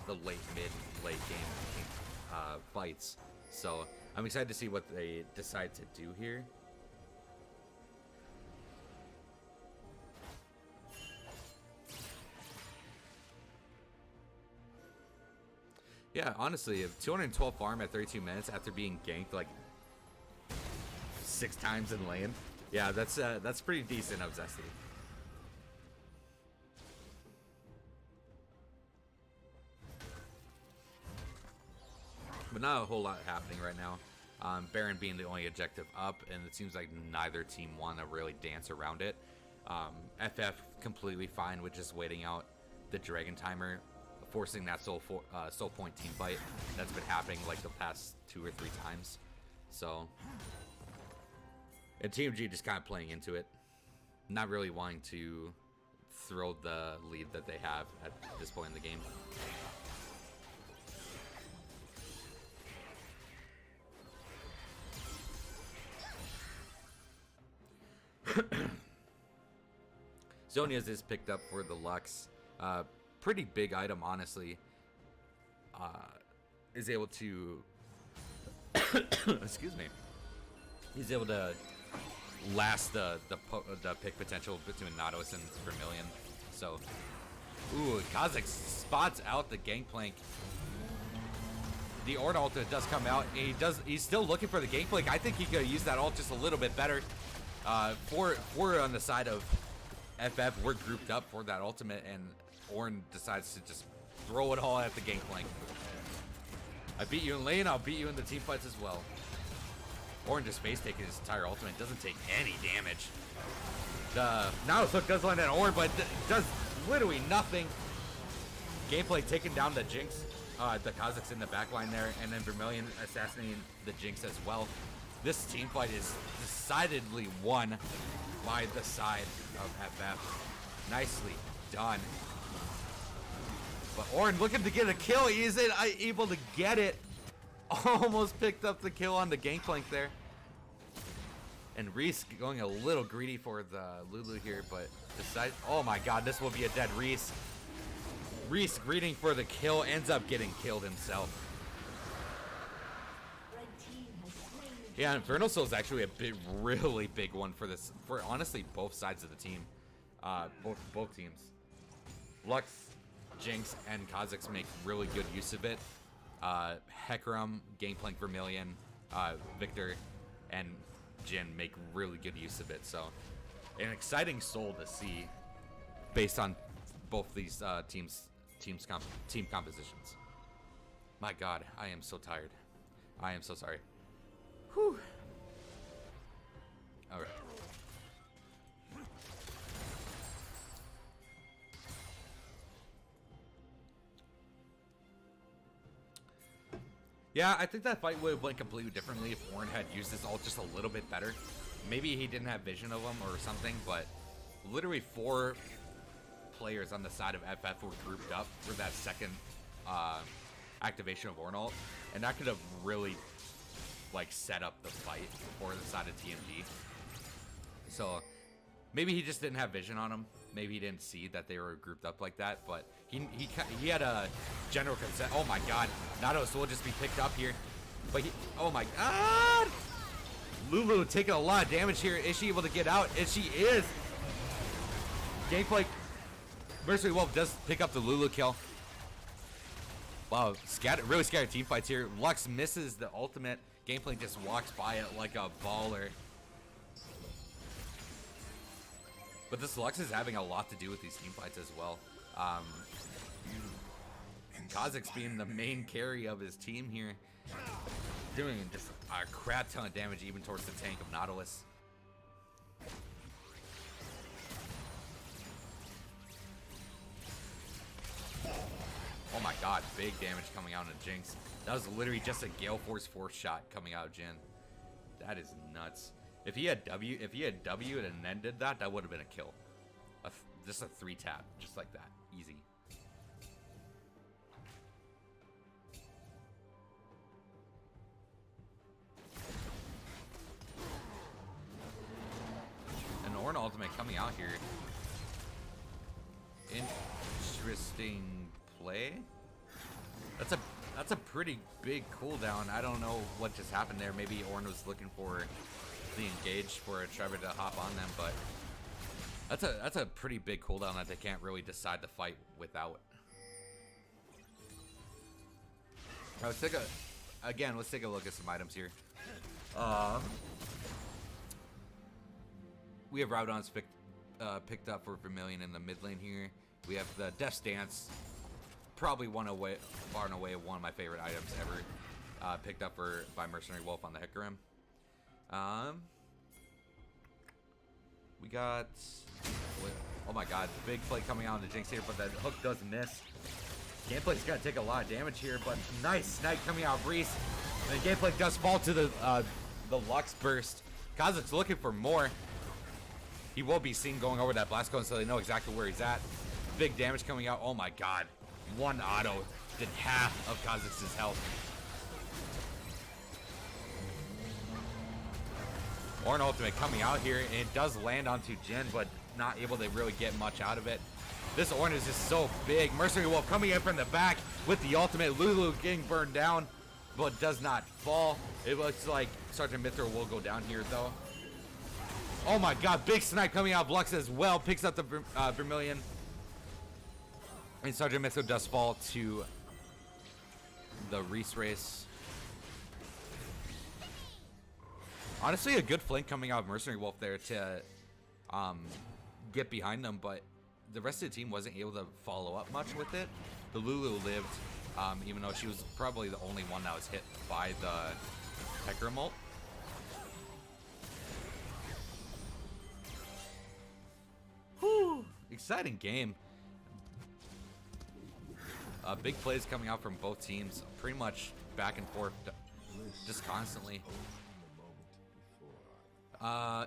the late game fights. So I'm excited to see what they decide to do here. Yeah, honestly, if 212 farm at 32 minutes after being ganked like 6 times in lane, yeah, that's pretty decent of Zesty. But not a whole lot happening right now. Baron being the only objective up, and it seems like neither team want to really dance around it. FF completely fine with just waiting out the Dragon timer, forcing that soul point team fight that's been happening like the past 2 or 3 times. So, and TMG just kind of playing into it, not really wanting to throw the lead that they have at this point in the game. Zonia's is picked up for the Lux. Pretty big item, honestly. is able to excuse me, he's able to last the pick potential between Nautilus and Vermilion. So, ooh, Kha'Zix spots out the Gangplank. The Ornn ult does come out. He's still looking for the Gangplank. I think he could have used that ult just a little bit better. We're on the side of FF. We're grouped up for that ultimate, and Ornn decides to just throw it all at the Gangplank. I beat you in lane, I'll beat you in the team fights as well. Ornn just face taking his entire ultimate, doesn't take any damage. The Nautilus hook does land on Ornn, but does literally nothing. Gameplay taking down the Jinx, the Kha'Zix in the backline there, and then Vermilion assassinating the Jinx as well. This team fight is decidedly won by the side of FF. Nicely done. But Ornn looking to get a kill. He isn't able to get it. Almost picked up the kill on the Gangplank there. And Reese going a little greedy for the Lulu here, but decides, oh my god, this will be a dead Reese. Reese greeting for the kill, ends up getting killed himself. Yeah, Infernal Soul is actually a really big one for this, for honestly both sides of the team. Both teams. Lux, Jinx, and Kha'Zix make really good use of it. Hecarim, Gangplank, Vermilion, Victor, and Jhin make really good use of it. So, an exciting soul to see based on both these team compositions. My god, I am so tired. I am so sorry. Whew. Alright. Yeah, I think that fight would have went completely differently if Ornn had used his ult just a little bit better. Maybe he didn't have vision of him or something, but literally 4 players on the side of FF were grouped up for that second activation of Ornn ult, and that could have really like set up the fight for the side of TMG. So maybe he just didn't have vision on him. Maybe he didn't see that they were grouped up like that, but he had a general consent. Oh my god, Nautilus will just be picked up here. But oh my god! Lulu taking a lot of damage here. Is she able to get out? And she is. Gameplay. Mercenary Wolf does pick up the Lulu kill. Wow, really scattered team fights here. Lux misses the ultimate. Gameplay just walks by it like a baller. But this Lux is having a lot to do with these team fights as well. Kha'Zix being the main carry of his team here, doing just a crap ton of damage even towards the tank of Nautilus. Oh my god, big damage coming out of Jinx. That was literally just a Gale Force shot coming out of Jhin. That is nuts. If he had W and then did that, that would have been a kill. Just a 3-tap, just like that, easy. An Ornn ultimate coming out here. Interesting play. That's a pretty big cooldown. I don't know what just happened there. Maybe Ornn was looking for the engage for a Trevor to hop on them, but that's a pretty big cooldown that they can't really decide to fight without. Let's take a look at some items here. We have Rowdons picked up for Vermilion in the mid lane here. We have the Death's Dance, probably far and away one of my favorite items ever, picked up by Mercenary Wolf on the Hecarim. We got, oh my god, big play coming out of the Jinx here, but that hook does miss. Gameplay's gonna take a lot of damage here, but nice snipe coming out of Reese. And the gameplay does fall to the Lux burst. Kha'Zix looking for more. He will be seen going over that blast cone, so they know exactly where he's at. Big damage coming out. Oh my god, one auto did half of Kha'Zix's health. Ornn ultimate coming out here, and it does land onto Jhin, but not able to really get much out of it. This Ornn is just so big. Mercenary Wolf coming in from the back with the ultimate. Lulu getting burned down, but does not fall. It looks like Sergeant Mithril will go down here, though. Oh my god, big snipe coming out of Lux as well. Picks up the Vermilion. And Sergeant Mithril does fall to the Reese race. Honestly, a good flank coming out of Mercenary Wolf there to get behind them, but the rest of the team wasn't able to follow up much with it. The Lulu lived, even though she was probably the only one that was hit by the Hecarim ult. Whew, exciting game. Big plays coming out from both teams, pretty much back and forth, just constantly.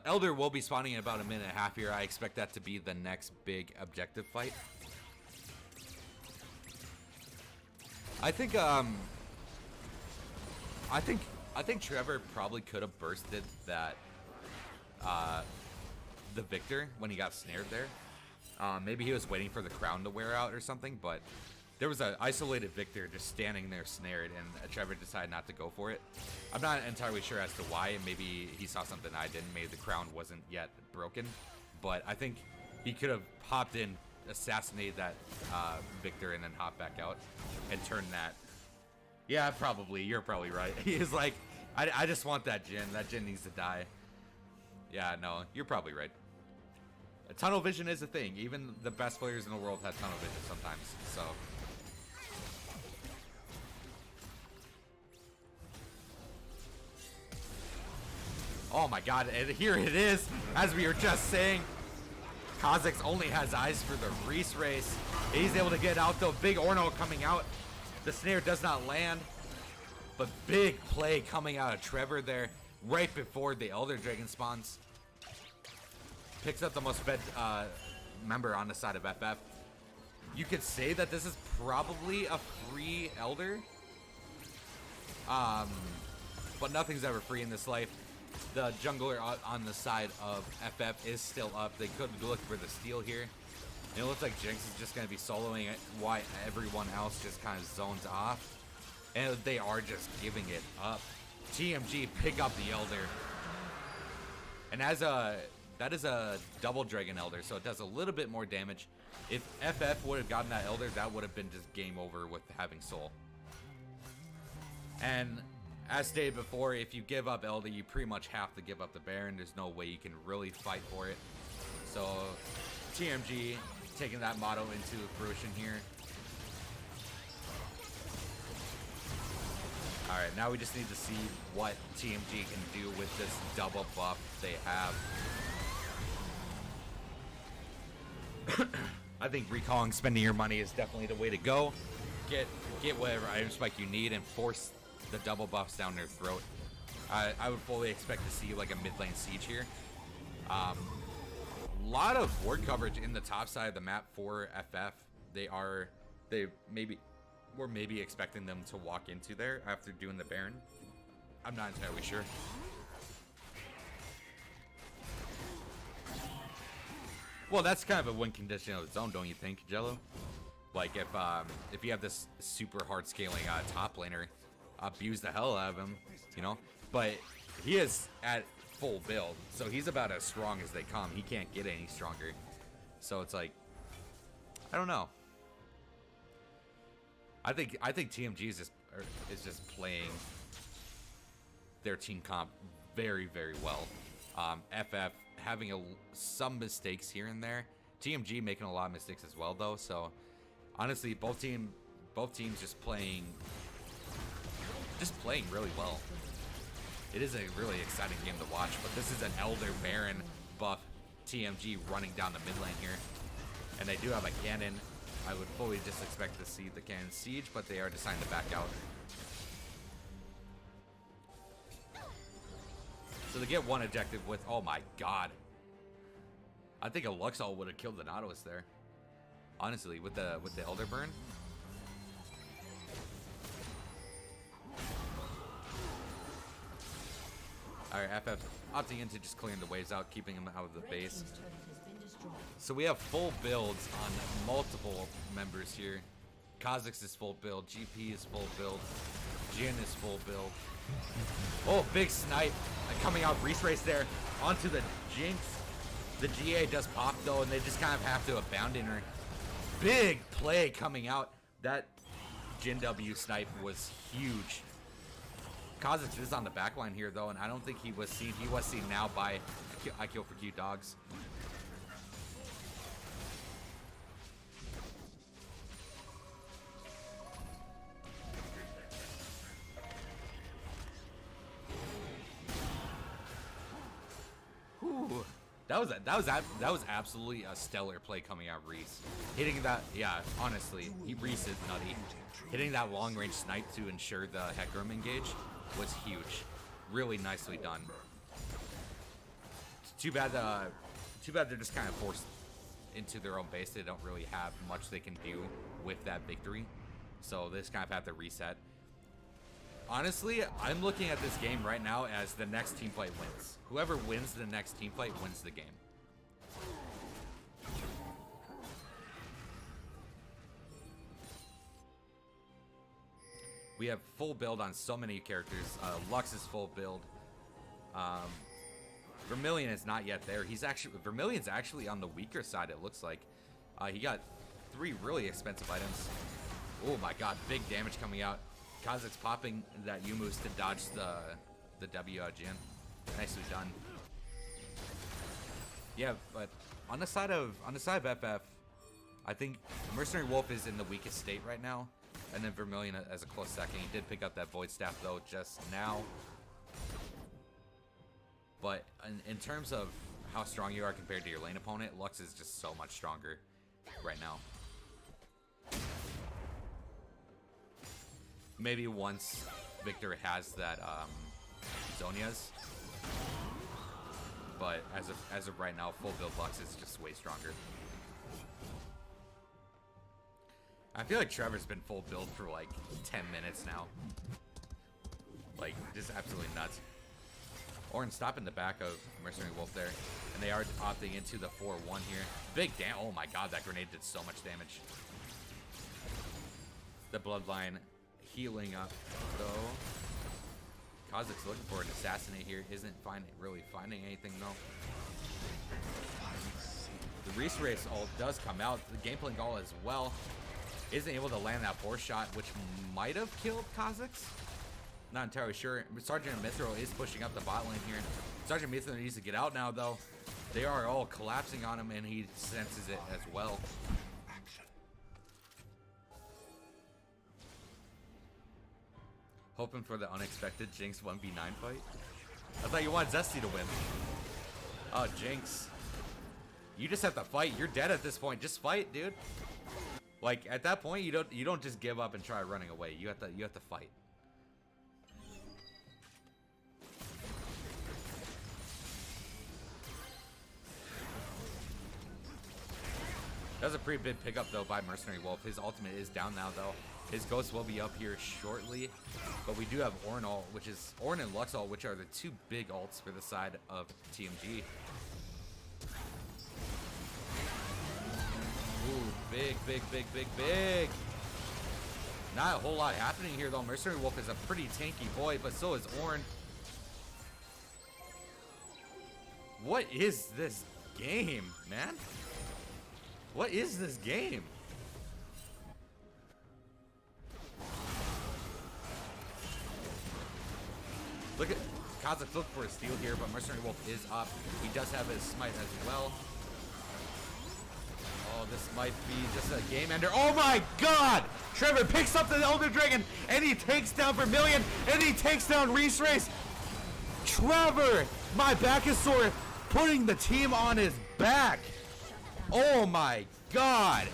Elder will be spawning in about a minute and a half here. I expect that to be the next big objective fight. I think Trevor probably could have bursted that the Victor when he got snared there. Maybe he was waiting for the crown to wear out or something, but there was an isolated Victor just standing there snared, and Trevor decided not to go for it. I'm not entirely sure as to why. Maybe he saw something I didn't. Maybe the crown wasn't yet broken. But I think he could have hopped in, assassinated that Victor, and then hopped back out and turned that. Yeah, probably. You're probably right. He is like, I just want that Jhin. That Jhin needs to die. Yeah, no, you're probably right. Tunnel vision is a thing. Even the best players in the world have tunnel vision sometimes. So. Oh my god, and here it is, as we were just saying. Kha'Zix only has eyes for the Reese race. He's able to get out though. Big Orno coming out. The snare does not land. But big play coming out of Trevor there right before the Elder Dragon spawns. Picks up the most fed member on the side of FF. You could say that this is probably a free Elder. But nothing's ever free in this life. The jungler on the side of FF is still up. They could look for the steal here. And it looks like Jinx is just going to be soloing it while everyone else just kind of zones off. And they are just giving it up. TMG pick up the Elder. And that is a double Dragon Elder, so it does a little bit more damage. If FF would have gotten that Elder, that would have been just game over with having Soul. And as stated before, if you give up Elder, you pretty much have to give up the Baron. There's no way you can really fight for it. So TMG taking that motto into fruition here. Alright, now we just need to see what TMG can do with this double buff they have. I think recalling spending your money is definitely the way to go. Get whatever item spike you need and force the double buffs down their throat. I would fully expect to see like a mid lane siege here. Lot of ward coverage in the top side of the map for FF. We're maybe expecting them to walk into there after doing the Baron. I'm not entirely sure. Well, that's kind of a win condition of its own, don't you think, Jello? Like if you have this super hard scaling top laner, abuse the hell out of him, you know. But he is at full build, so he's about as strong as they come. He can't get any stronger. So it's like, I don't know. I think TMG is just playing their team comp very, very well. FF having some mistakes here and there. TMG making a lot of mistakes as well, though. So honestly, both teams just playing really well. It is a really exciting game to watch. But this is an Elder Baron buff TMG running down the mid lane here, and they do have a cannon. I would fully just expect to see the cannon siege, but they are deciding to back out. So they get one objective with, oh my god. I think a Luxol would have killed the Nautilus there. Honestly, with the Elder Burn. Alright, FF opting into just clearing the waves out, keeping him out of the Red base. team's turret has been destroyed. So we have full builds on multiple members here. Kha'Zix is full build, GP is full build, Jin is full build. Oh, big snipe coming out, Reese race there onto the Jinx. The GA does pop though, and they just kind of have to abandon her. Big play coming out. That Jin W snipe was huge. Kha'Zix is on the back line here though, and I don't think he was seen. He was seen now by I Kill for Cute Dogs. Whew. That was absolutely a stellar play coming out, Reese. Hitting that, yeah, honestly, Reese is nutty. Hitting that long range snipe to ensure the Hecarim engage was huge. Really nicely done. Too bad they're just kind of forced into their own base. They don't really have much they can do with that victory. So they just kind of have to reset. Honestly, I'm looking at this game right now as the next team fight wins. Whoever wins the next team fight wins the game. We have full build on so many characters. Lux is full build. Vermilion is not yet there. Vermilion's actually on the weaker side, it looks like. He got 3 really expensive items. Oh my god, big damage coming out. Kha'Zix popping that Yumu's to dodge the W out Jin. Nicely done. Yeah, but on the side of FF, I think Mercenary Wolf is in the weakest state right now. And then Vermilion as a close second. He did pick up that Void Staff though just now. But in terms of how strong you are compared to your lane opponent, Lux is just so much stronger right now. Maybe once Victor has that Zonia's, but as of right now, full build Lux is just way stronger. I feel like Trevor's been full build for like 10 minutes now. Like, just absolutely nuts. Orin stopping the back of Mercenary Wolf there, and they are opting into the 4-1 here. Big damn! Oh my god, that grenade did so much damage. The Bloodline healing up though. Kha'Zix looking for an assassinate here. Isn't really finding anything though. The Reese Race ult does come out. The Gameplay ult as well. Isn't able to land that 4 shot, which might have killed Kha'Zix. Not entirely sure. Sergeant Mithril is pushing up the bot lane here. Sergeant Mithril needs to get out now though. They are all collapsing on him, and he senses it as well. Hoping for the unexpected Jinx 1v9 fight. I thought you wanted Zesty to win. Oh, Jinx. You just have to fight. You're dead at this point. Just fight, dude. Like at that point, you don't just give up and try running away. You have to fight. That was a pretty big pickup though by Mercenary Wolf. His ultimate is down now though. His ghost will be up here shortly, but we do have Orin ult, which is Orin and Lux ult, which are the 2 big ults for the side of TMG. Ooh, big. Not a whole lot happening here though. Mercenary Wolf is a pretty tanky boy, but so is Orin. What is this game, man? What is this game? Look at Kha'Zix look for a steal here, but Mercenary Wolf is up. He does have his smite as well. Oh, this might be just a game ender. Oh my god! Trevor picks up the Elder Dragon, and he takes down Vermilion, and he takes down Reese Race. Trevor, my back is sore, putting the team on his back. Oh my god.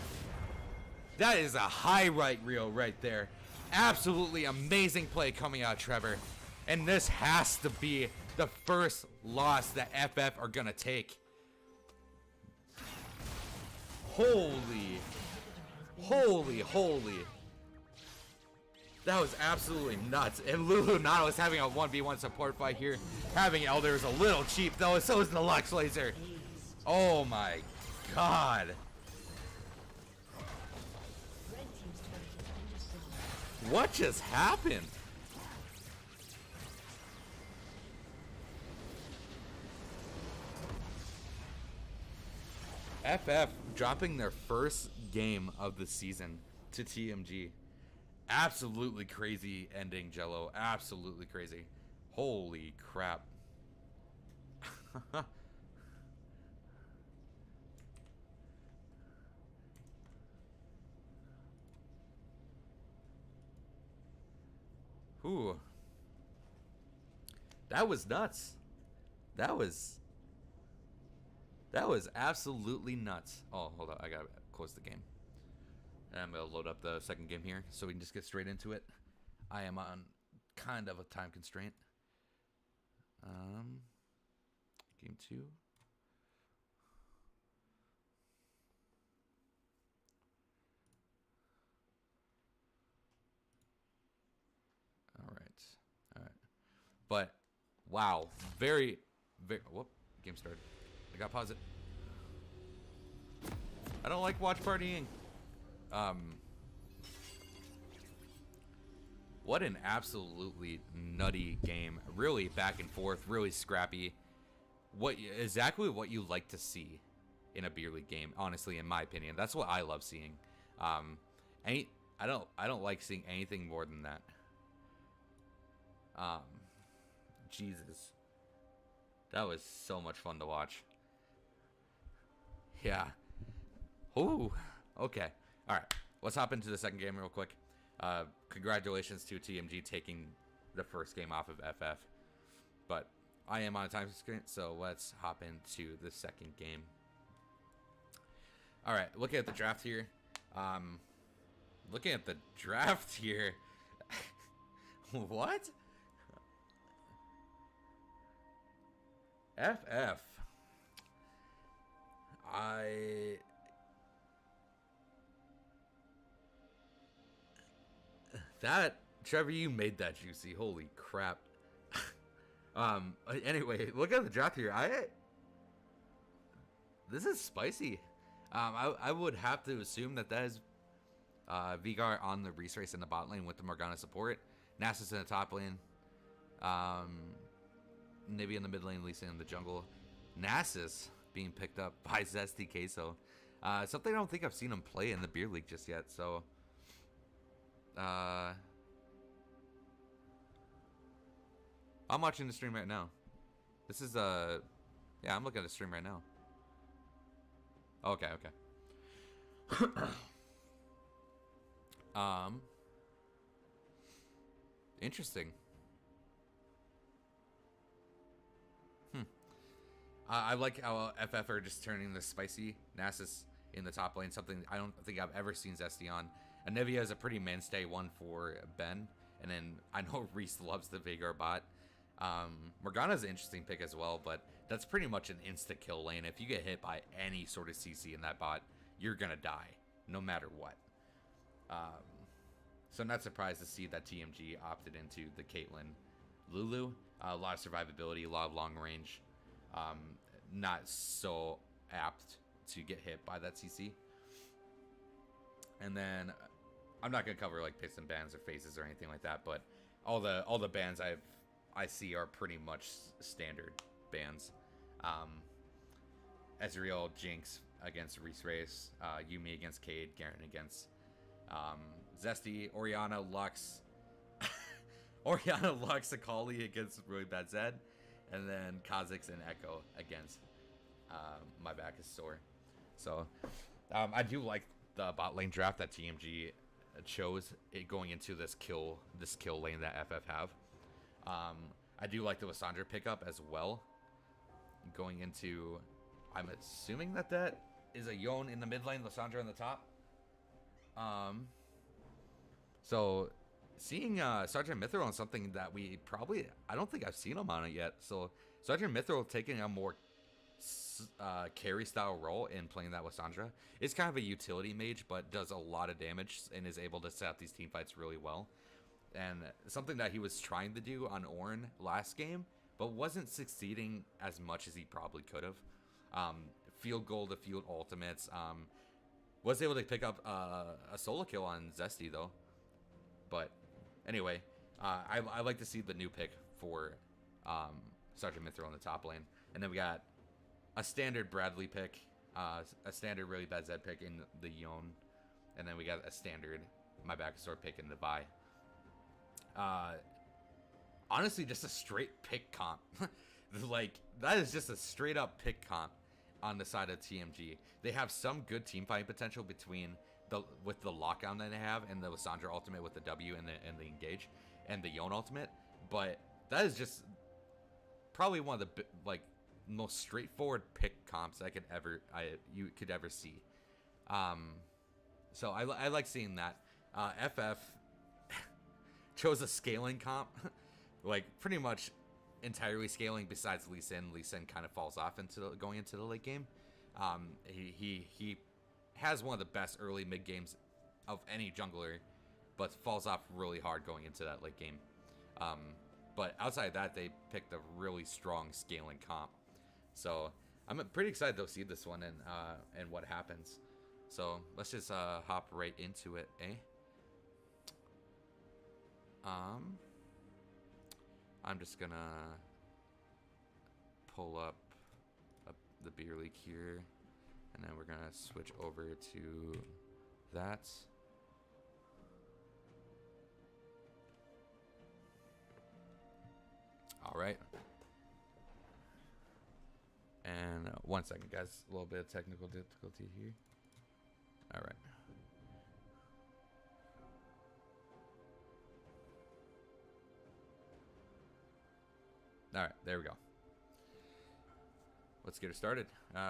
That is a highlight reel right there. Absolutely amazing play coming out, Trevor. And this has to be the first loss that FF are gonna take. Holy. That was absolutely nuts. And Lulu Nano is having a 1v1 support fight here. Having Elder is a little cheap though, so is the Lux Laser. Oh my god. Red team's turret has been destroyed. What just happened? FF dropping their first game of the season to TMG. Absolutely crazy ending, Jello. Absolutely crazy. Holy crap. Ooh. That was nuts. That was absolutely nuts. Oh, hold on. I gotta close the game. And I'm gonna load up the second game here so we can just get straight into it. I am on kind of a time constraint. Game 2. All right. But wow, very. Whoop, game started. I got pause it. I don't like watch partying. What an absolutely nutty game. Really back and forth, really scrappy. Exactly what you like to see in a beer league game, honestly, in my opinion. That's what I love seeing. I don't like seeing anything more than that. Jesus. That was so much fun to watch. Yeah. Ooh. Okay. All right. Let's hop into the second game real quick. Congratulations to TMG taking the first game off of FF. But I am on a time constraint, so let's hop into the second game. All right. Looking at the draft here. What? FF. Trevor, you made that juicy. Holy crap. Anyway, look at the draft here. This is spicy. I would have to assume that is Vigar on the Reese Race in the bot lane with the Morgana support. Nasus in the top lane. Nibby in the mid lane, Lisa in the jungle. Nasus being picked up by Zesty Queso. Something I don't think I've seen him play in the beer league just yet. So, I'm watching the stream right now. This is yeah, I'm looking at the stream right now. Okay. Interesting. I like how FF are just turning the spicy Nasus in the top lane, something I don't think I've ever seen Zesty on. Anivia is a pretty mainstay one for Ben, and then I know Reese loves the Vigar bot. Morgana's an interesting pick as well, but that's pretty much an insta-kill lane. If you get hit by any sort of CC in that bot, you're gonna die, no matter what. So I'm not surprised to see that TMG opted into the Caitlyn Lulu. A lot of survivability, a lot of long range. Not so apt to get hit by that CC. And then I'm not gonna cover like picks and bans or phases or anything like that, but all the bans I see are pretty much standard bans. Ezreal, Jinx against Reese Race, Yumi against Cade, Garen against Zesty, Orianna, Lux, Akali against Really Bad Zed, and then Kha'Zix and Echo against My Back is Sore. So I do like the bot lane draft that TMG chose it going into this kill lane that FF have. I do like the Lissandra pickup as well. Going into, I'm assuming that is a Yone in the mid lane, Lissandra in the top. So seeing Sergeant Mithril on something that I don't think I've seen him on it yet. So Sergeant Mithril taking a more carry style role in playing that Lissandra. It's kind of a utility mage, but does a lot of damage and is able to set up these team fights really well. and something that he was trying to do on Ornn last game, but wasn't succeeding as much as he probably could have. Field goal to field ultimates. Was able to pick up a solo kill on Zesty though. But anyway, I like to see the new pick for Sergeant Mithril in the top lane. And then we got a standard Bradley pick, a standard really bad Zed pick in the Yone. And then we got a standard my backstore pick in the Vi. Honestly, just a straight pick comp. Like, that is just a straight up pick comp on the side of TMG. They have some good team fight potential with the lockdown that they have and the Lissandra ultimate with the W and the engage and the Yone ultimate, but that is just probably one of the most straightforward pick comps you could ever see. So I like seeing that. FF chose a scaling comp, like pretty much entirely scaling besides Lee Sin. Lee Sin kind of falls off going into the late game. He has one of the best early mid games of any jungler, but falls off really hard going into that late game. But outside of that, they picked a really strong scaling comp. So I'm pretty excited to see this one and what happens. So let's just hop right into it, eh? I'm just gonna pull up the beer leak here, and then we're gonna switch over to that. All right. And 1 second, guys. A little bit of technical difficulty here. All right. All right, there we go. Let's get it started.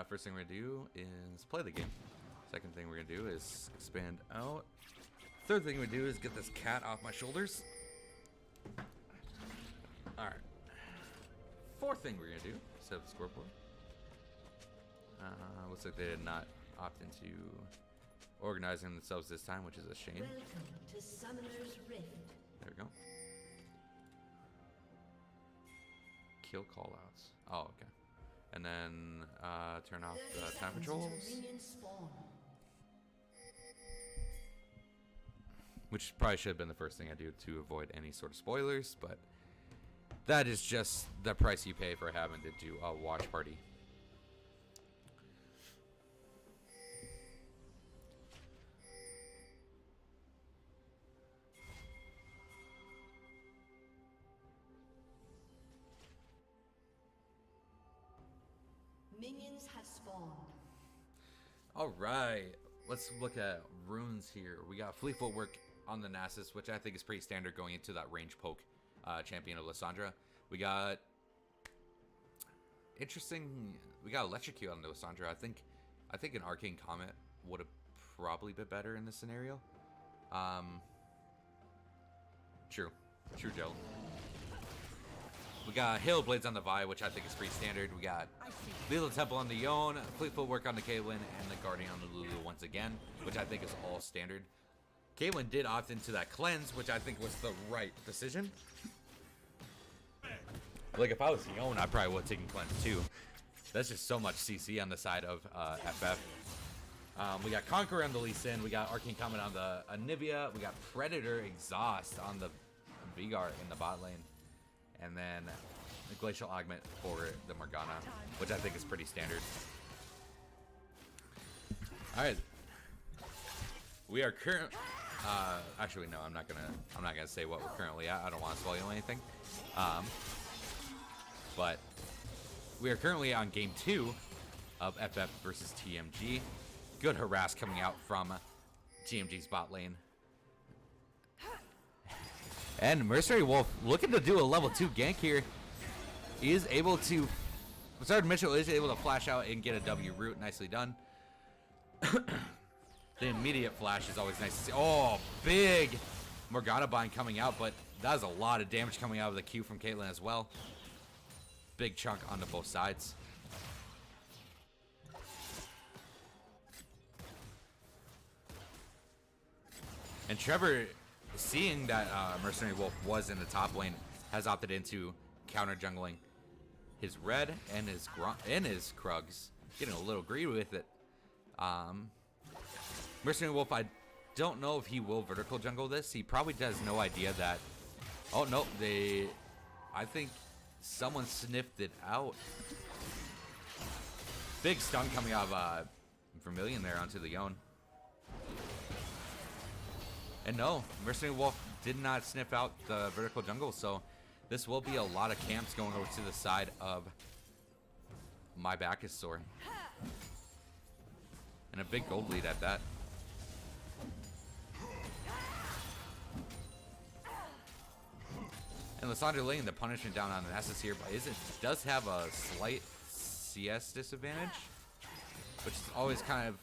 First thing we're gonna do is play the game. Second thing we're gonna do is expand out. Third thing we do is get this cat off my shoulders. All right. Fourth thing we're gonna do, set up the scoreboard. Looks like they did not opt into organizing themselves this time, which is a shame. Welcome to Summoner's Rift. There we go. Kill callouts. Oh, okay. And then turn off the time controls. Which probably should have been the first thing I do to avoid any sort of spoilers, but that is just the price you pay for having to do a watch party. Minions have spawned. All right, let's look at runes here. We got Fleet Footwork on the Nasus, which I think is pretty standard going into that range poke champion of Lissandra. We got Electrocute on the Lissandra. I think an Arcane Comet would have probably been better in this scenario. True, Joe. We got Hail Blades on the Vi, which I think is pretty standard. We got Lila Temple on the Yone, Fleet Footwork on the Caitlyn, and the Guardian on the Lulu once again, which I think is all standard. Caitlyn did opt into that cleanse, which I think was the right decision. Like, if I was Yone, I probably would have taken cleanse too. That's just so much CC on the side of FF. We got Conqueror on the Lee Sin. We got Arcane Comet on the Anivia. We got Predator Exhaust on the Vigart in the bot lane. And then the Glacial Augment for the Morgana, which I think is pretty standard. All right, we are actually no, I'm not gonna say what we're currently at. I don't want to spoil anything. But we are currently on game 2 of FF versus TMG. Good harass coming out from TMG's bot lane. And Mercenary Wolf looking to do a level 2 gank here. He is able to... Sergeant Mitchell is able to flash out and get a W root. Nicely done. The immediate flash is always nice to see. Oh, big Morgana bind coming out, but that is a lot of damage coming out of the Q from Caitlyn as well. Big chunk onto both sides. And Trevor seeing that Mercenary Wolf was in the top lane, has opted into counter jungling his red and his Krugs, getting a little greedy with it. Mercenary Wolf, I don't know if he will vertical jungle this. He probably has no idea that. Oh no, I think someone sniffed it out. Big stun coming out of Vermilion there onto the Yone. And no, Mercenary Wolf did not sniff out the vertical jungle, so this will be a lot of camps going over to the side of my Bacchus. And a big gold lead at that. And Lissandra laying the punishment down on the Nessus here, but does have a slight CS disadvantage, which is always kind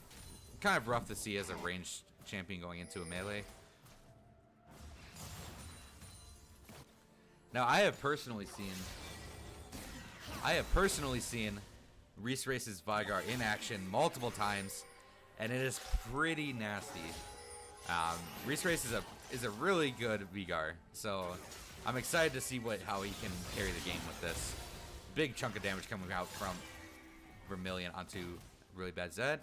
of rough to see as a ranged champion going into a melee. Now, I have personally seen Reese Race's Vigar in action multiple times, and it is pretty nasty. Reese Race is a really good Vigar, so I'm excited to see how he can carry the game with this. Big chunk of damage coming out from Vermilion onto really bad Zed.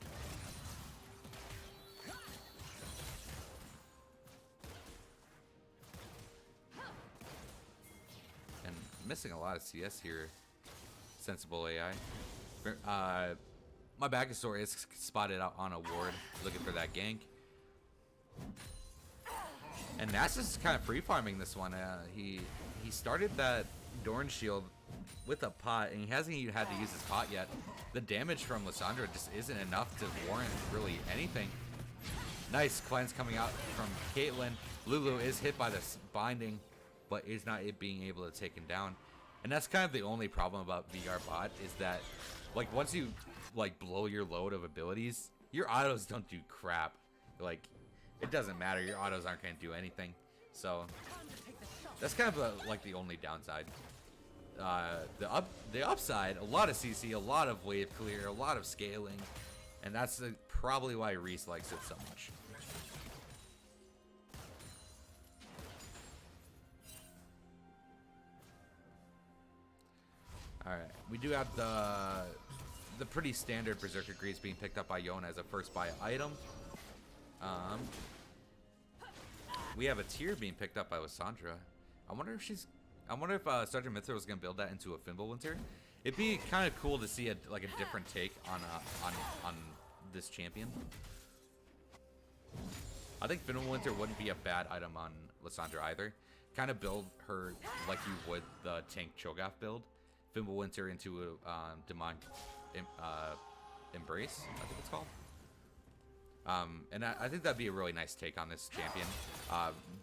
And missing a lot of CS here. Sensible AI. My Bacchus is spotted out on a ward, looking for that gank. And Nasus is kind of free farming this one. He started that Dorn shield with a pot, and he hasn't even had to use his pot yet. The damage from Lissandra just isn't enough to warrant really anything. Nice cleanse coming out from Caitlyn. Lulu is hit by this binding, but is not being able to take him down. And that's kind of the only problem about VR bot, is that like once you like blow your load of abilities, your autos don't do crap. Like, it doesn't matter. Your autos aren't going to do anything. So that's kind of like the only downside. The upside, a lot of CC, a lot of wave clear, a lot of scaling, and that's probably why Reese likes it so much. All right, we do have the pretty standard Berserker Grease being picked up by Yone as a first buy item. We have a tier being picked up by Lissandra. I wonder if Sergeant Mithra was gonna build that into a Fimbulwinter. It'd be kind of cool to see a different take on this champion. I think Fimbulwinter wouldn't be a bad item on Lissandra either. Kind of build her like you would the tank Cho'Gath build. Fimbulwinter into a Demon Embrace, I think it's called. And I think that'd be a really nice take on this champion.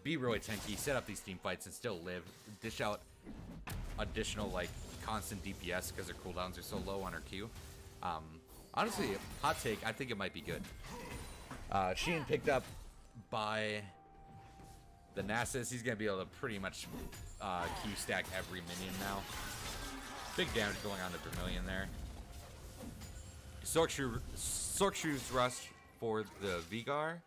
Be really tanky, set up these team fights, and still live. Dish out additional like constant DPS because her cooldowns are so low on her Q. Honestly, hot take, I think it might be good. Sheen picked up by the Nasus. He's gonna be able to pretty much Q stack every minion now. Big damage going on to Vermilion there. Sorkshrew's Rush for the Vigar.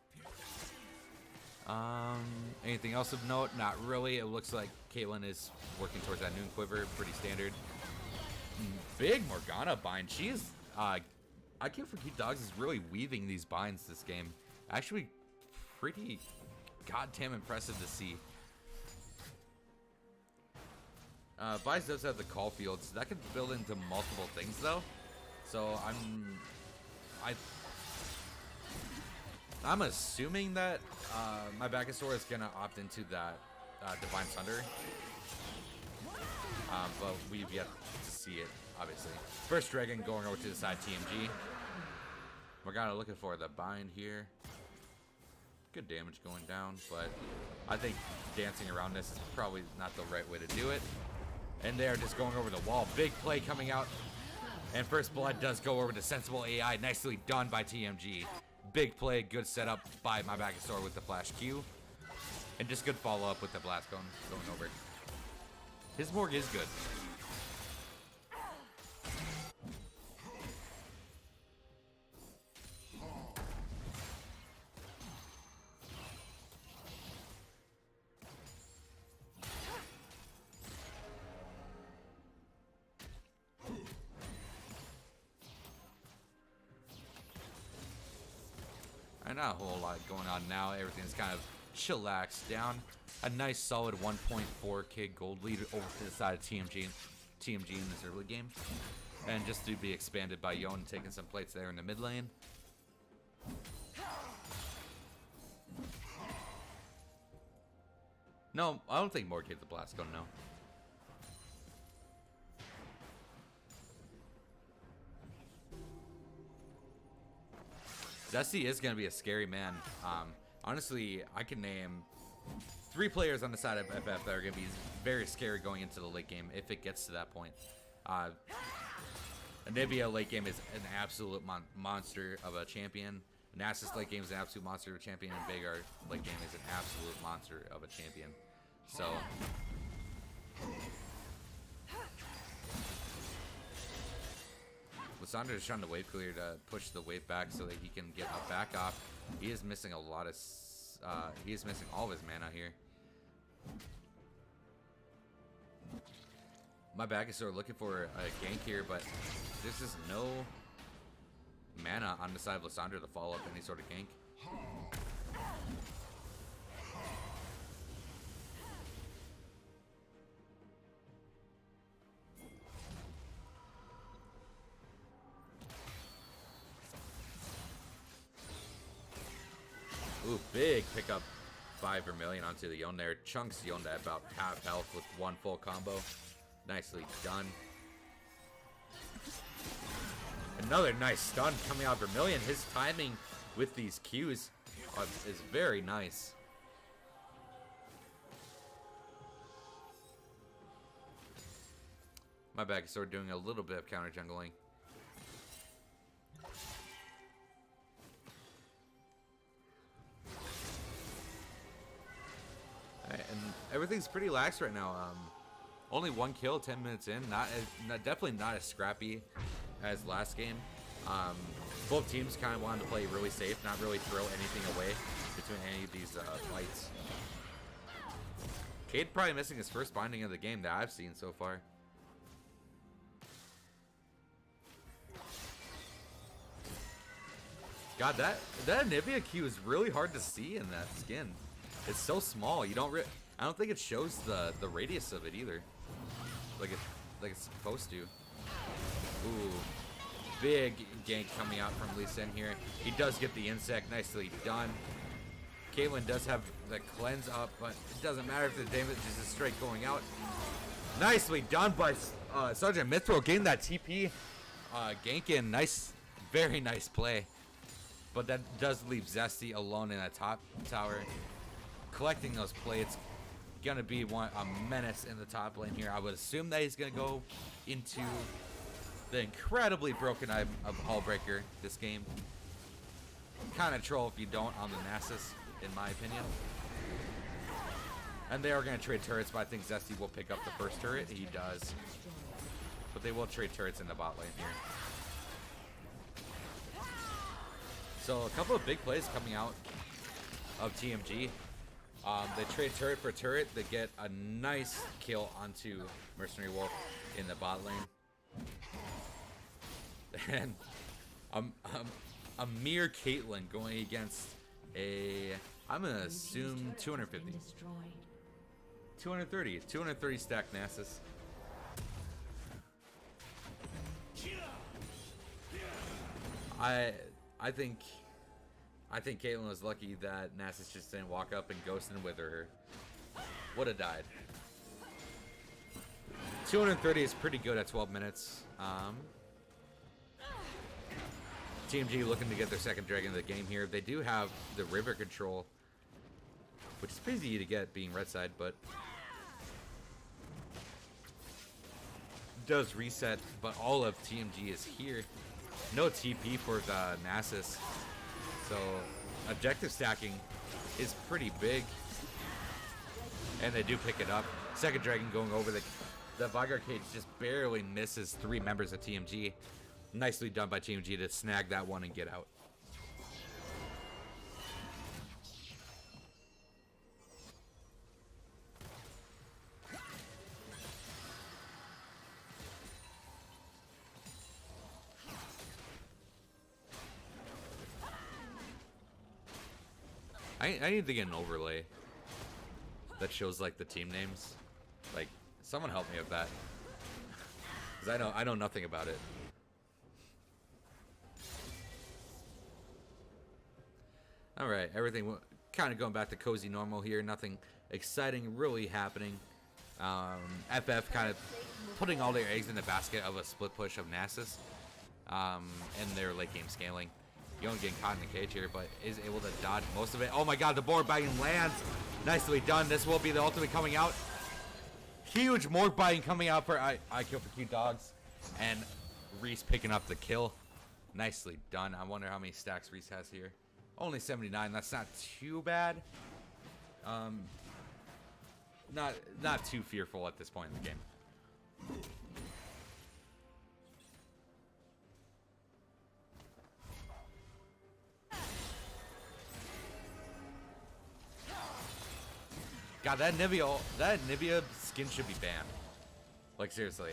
Anything else of note? Not really. It looks like Caitlyn is working towards that Noon Quiver. Pretty standard. Big Morgana bind. She is, I Can't Forget Dogs is really weaving these binds this game. Actually, pretty goddamn impressive to see. Vice does have the call fields. That can build into multiple things though. So I'm assuming that my Bacchus is gonna opt into that Divine Thunder. But we've yet to see it, obviously. First Dragon going over to the side TMG. Morgana looking for the bind here. Good damage going down, but I think dancing around this is probably not the right way to do it. And they're just going over the wall. Big play coming out. And First Blood does go over to Sensible AI. Nicely done by TMG. Big play, good setup by my Bacchus with the flash Q. And just good follow up with the blast going over. His Morg is good. And not a whole lot going on now. Everything's kind of chillaxed down. A nice solid 1.4k gold lead over to the side of TMG in this early game. And just to be expanded by Yon taking some plates there in the mid lane. No, I don't think Morg hit the blast gun, no. Zesty is going to be a scary man. Honestly, I can name 3 players on the side of FF that are going to be very scary going into the late game if it gets to that point. Anivia late game is an absolute monster of a champion. Nasus late game is an absolute monster of a champion. And Vagar late game is an absolute monster of a champion. So... Lissandra is trying to wave clear to push the wave back so that he can get a back off. He is missing a lot of... he is missing all of his mana here. My back is sort of looking for a gank here, but there's just no mana on the side of Lissandra to follow up any sort of gank. Ooh, big pickup by Vermilion onto the Yon there. Chunks Yon at about half health with 1 full combo. Nicely done. Another nice stun coming out of Vermilion. His timing with these Qs is very nice. My back is sort of doing a little bit of counter jungling. And everything's pretty lax right now. Only 1 kill 10 minutes in. Definitely not as scrappy as last game. Both teams kind of wanted to play really safe, not really throw anything away between any of these fights. Cade probably missing his first binding of the game that I've seen so far. God, that Anivia Q is really hard to see in that skin. It's so small. You don't. I don't think it shows the radius of it either, like it's supposed to. Ooh, big gank coming out from Lee Sin here. He does get the insect, nicely done. Caitlyn does have the cleanse up, but it doesn't matter if the damage is just straight going out. Nicely done by Sergeant Mithril, getting that TP gank in. Nice, very nice play. But that does leave Zesty alone in that top tower. Collecting those plates, gonna be a menace in the top lane here. I would assume that he's gonna go into the incredibly broken eye of Hullbreaker this game. Kind of troll if you don't on the Nasus, in my opinion. And they are gonna trade turrets, but I think Zesty will pick up the first turret. He does. But they will trade turrets in the bot lane here. So a couple of big plays coming out of TMG. They trade turret for turret. They get a nice kill onto Mercenary Wolf in the bot lane. And a mere Caitlyn going against a, I'm going to assume 250. 230 stack Nasus. I think Caitlyn was lucky that Nasus just didn't walk up and ghost and wither her. Would have died. 230 is pretty good at 12 minutes. TMG looking to get their second dragon of the game here. They do have the river control, which is pretty easy to get being red side, but does reset. But all of TMG is here. No TP for the Nasus. So objective stacking is pretty big. And they do pick it up. Second dragon going over the Vagar cage just barely misses 3 members of TMG. Nicely done by TMG to snag that one and get out. I need to get an overlay that shows like the team names. Like, someone help me with that, because I know nothing about it. All right, everything kind of going back to cozy normal here. Nothing exciting really happening. FF kind of putting all their eggs in the basket of a split push of Nasus, and their late game scaling. Yon getting caught in the cage here, but is able to dodge most of it. Oh my god, the board biting lands. Nicely done. This will be the ultimate coming out. Huge morph biting coming out for I kill for cute dogs. And Reese picking up the kill. Nicely done. I wonder how many stacks Reese has here. Only 79. That's not too bad. Not too fearful at this point in the game. God, that Nivea skin should be banned. Like, seriously.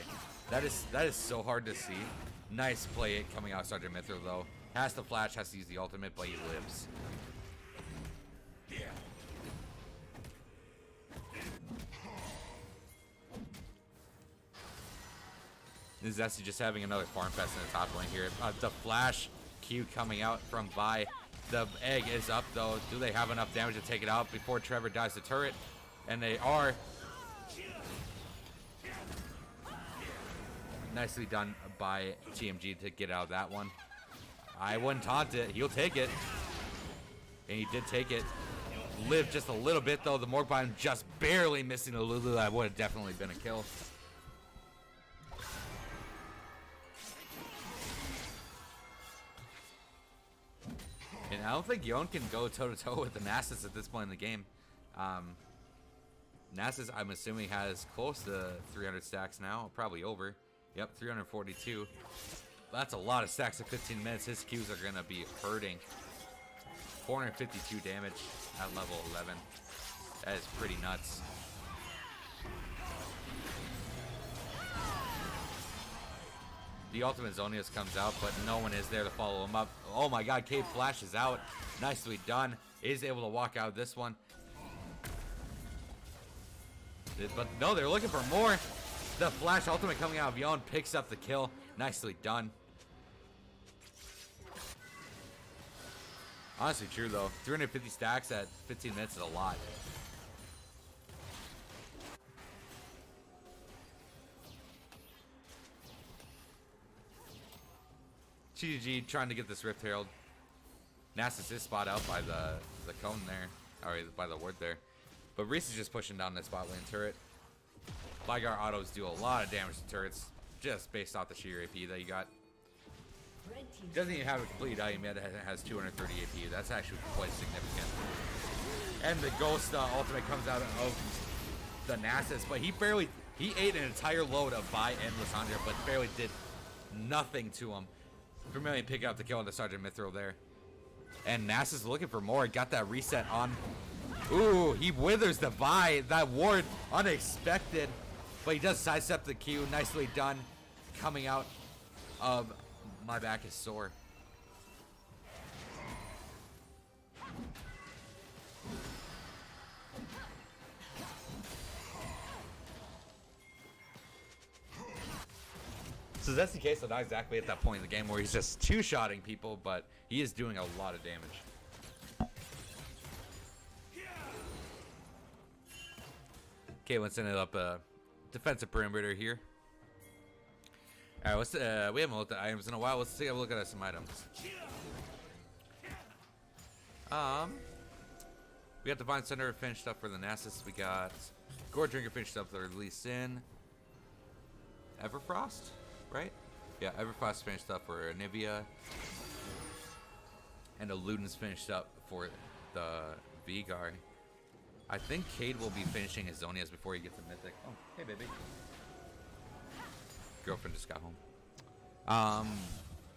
That is so hard to see. Nice play it coming out Sergeant Mithril though. Has to flash, has to use the ultimate, but he lives. This is Zesty just having another farm fest in the top lane here. The flash Q coming out from Vi. The egg is up though. Do they have enough damage to take it out before Trevor dies the turret? And they are. Nicely done by TMG to get out of that one. I wouldn't taunt it. He'll take it. And he did take it. Lived just a little bit though. The Morkbine just barely missing the Lulu. That would have definitely been a kill. And I don't think Yon can go toe-to-toe with the Nasus at this point in the game. Nasus, I'm assuming, has close to 300 stacks now. Probably over. Yep, 342. That's a lot of stacks in 15 minutes. His Qs are going to be hurting. 452 damage at level 11. That is pretty nuts. The ultimate Zonius comes out, but no one is there to follow him up. Oh my god, Cade flashes out. Nicely done. Is able to walk out of this one. But no, they're looking for more. The flash ultimate coming out of Yon picks up the kill. Nicely done. Honestly true though. 350 stacks at 15 minutes is a lot. TMG trying to get this Rift Herald. Nasus is spot out by the cone there. Or by the ward there. But Reese is just pushing down this bot lane turret. Ligar autos do a lot of damage to turrets just based off the sheer AP that you got. Doesn't even have a complete item yet. It has 230 AP. That's actually quite significant. And the Ghost ultimate comes out of the Nasus, but he ate an entire load of Vi and Lysandra, but barely did nothing to him. Vermilion picking up the kill on the Sergeant Mithril there. And Nasus looking for more. Got that reset on. Ooh, he withers the Vi. That ward, unexpected. But he does sidestep the Q. Nicely done. Coming out of my back is sore. So that's the case, so not exactly at that point in the game where he's just two-shotting people, but he is doing a lot of damage. Okay, let's end it up a defensive perimeter here. All right, we haven't looked at items in a while. Let's take a look at some items. We got Divine Center finished up for the Nasus. We got Gore Drinker finished up for Lee Sin. Everfrost, right? Yeah, Everfrost finished up for Nivea. And Eluden's finished up for the Vigar. I think Cade will be finishing his Zonias before he gets a Mythic. Oh, hey baby. Girlfriend just got home.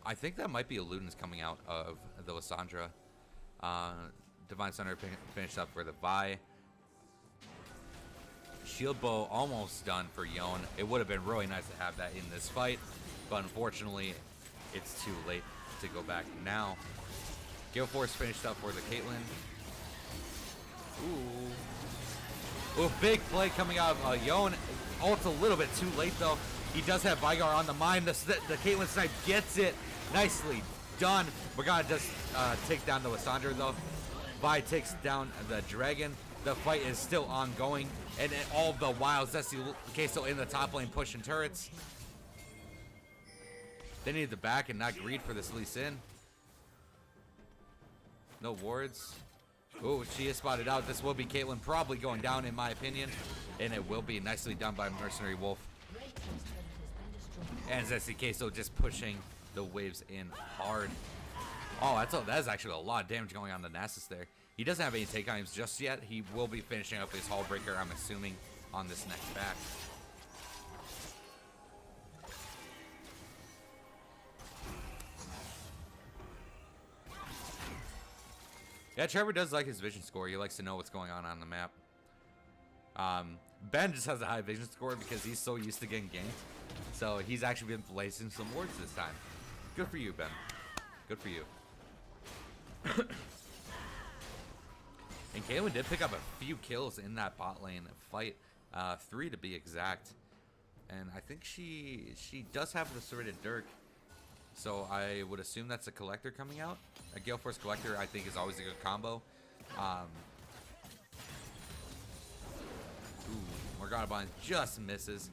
I think that might be Eluden's coming out of the Lysandra. Divine Center finished up for the Vi. Shield Bow almost done for Yon. It would have been really nice to have that in this fight, but unfortunately, it's too late to go back now. Gale Force finished up for the Caitlyn. Ooh, big play coming out of Yon. Ult's a little bit too late though. He does have Vigar on the mine. The Caitlyn snipe gets it. Nicely done. Morgana does take down the Lissandra though. Vi takes down the dragon. The fight is still ongoing. And all the while, Zesty Queso in the top lane pushing turrets. They need the back and not greed for this Lee Sin. No wards. Oh, she is spotted out. This will be Caitlyn probably going down in my opinion. And it will be nicely done by Mercenary Wolf. And Zesty Queso just pushing the waves in hard. Oh, that's actually a lot of damage going on to Nasus there. He doesn't have any take items just yet. He will be finishing up his Hullbreaker, I'm assuming, on this next back. Yeah, Trevor does like his vision score. He likes to know what's going on the map. Ben just has a high vision score because he's so used to getting ganked. So he's actually been placing some wards this time. Good for you, Ben. Good for you. And Caitlyn did pick up a few kills in that bot lane fight. 3 to be exact. And I think she does have the Sorted Dirk. So I would assume that's a Collector coming out. A Gale Force Collector I think is always a good combo. Morgana Bond just misses.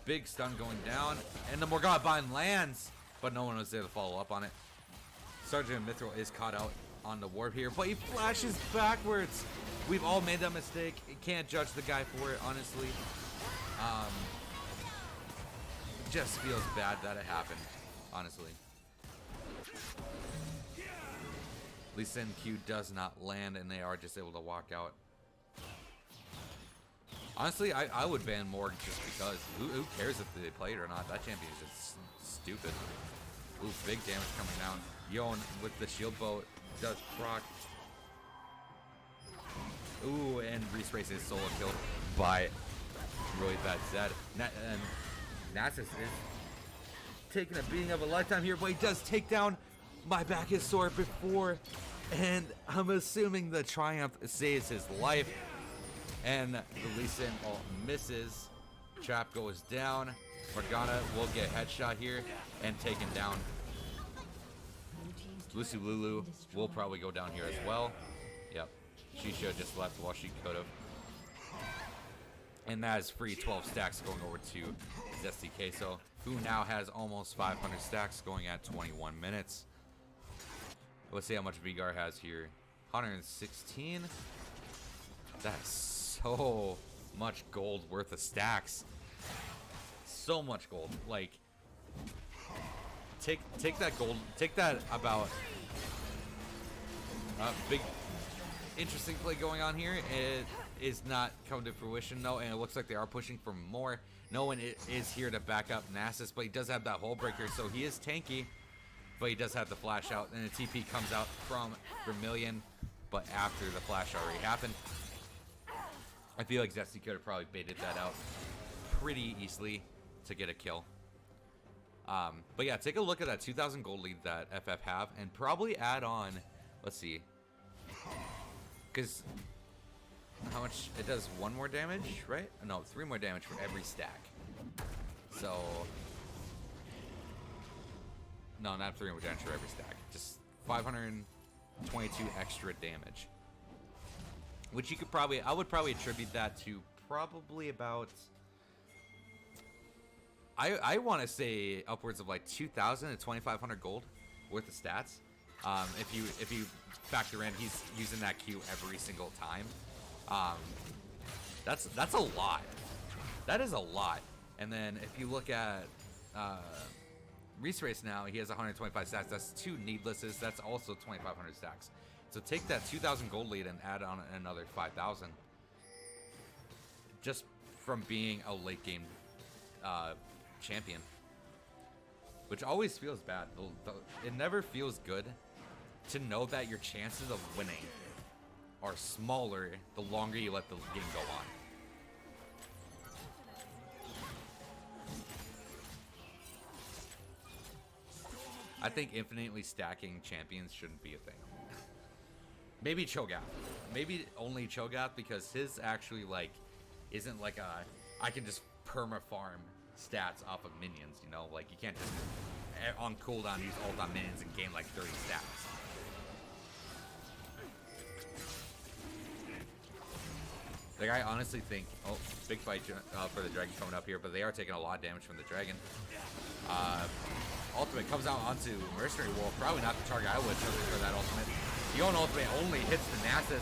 Big stun going down. And the Morgana Bind lands. But no one was there to follow up on it. Sergeant Mithril is caught out on the warp here. But he flashes backwards. We've all made that mistake. You can't judge the guy for it, honestly. It just feels bad that it happened, honestly. Lee Sin Q does not land, and they are just able to walk out. Honestly, I would ban Morg just because. Who cares if they play it or not? That champion is just stupid. Ooh, big damage coming down. Yon with the shield bow does proc. Ooh, and Reese Race is solo killed by really bad Zed. And Nasus is taking a beating of a lifetime here, but he does take down my back is sore before. And I'm assuming the Triumph saves his life. And the Lee Sin ult misses. Trap goes down. Morgana will get headshot here and taken down. Lucy Lulu will probably go down here as well. Yep. She should have just left while she could have. And that is free 12 stacks going over to Zesty Queso, who now has almost 500 stacks going at 21 minutes. Let's see how much Vigar has here. 116. That's so much gold worth of stacks. So much gold. Like, take that gold. Take that about big interesting play going on here. It is not come to fruition though, and it looks like they are pushing for more. No one is here to back up Nasus, but he does have that Hullbreaker, so he is tanky. But he does have the flash out, and the TP comes out from Vermilion, but after the flash already happened. I feel like Zesty could have probably baited that out pretty easily to get a kill. But yeah, take a look at that 2,000 gold lead that FF have, and probably add on, let's see, because how much it does? 1 more damage, right? No, 3 more damage for every stack. So no, not 3 more damage for every stack, just 522 extra damage, which you could probably, I would probably attribute that to probably about, I want to say upwards of like 2,000 to 2,500 gold worth of stats. If you factor in he's using that Q every single time, that's a lot. That is a lot. And then if you look at Reese Race now, he has 125 stacks. That's 2 needlesses. That's also 2,500 stacks. So take that 2,000 gold lead and add on another 5,000. Just from being a late game champion, which always feels bad. It never feels good to know that your chances of winning are smaller the longer you let the game go on. I think infinitely stacking champions shouldn't be a thing. Maybe Cho'Gath. Maybe only Cho'Gath, because his actually, like, isn't like a... I can just perma-farm stats off of minions, you know? Like, you can't just, on cooldown, use ult on minions and gain, like, 30 stats. Like, I honestly think... Oh, big fight for the dragon coming up here, but they are taking a lot of damage from the dragon. Ultimate comes out onto Mercenary Wolf. Probably not the target I would choose for that ultimate. The own ultimate only hits the Nasus,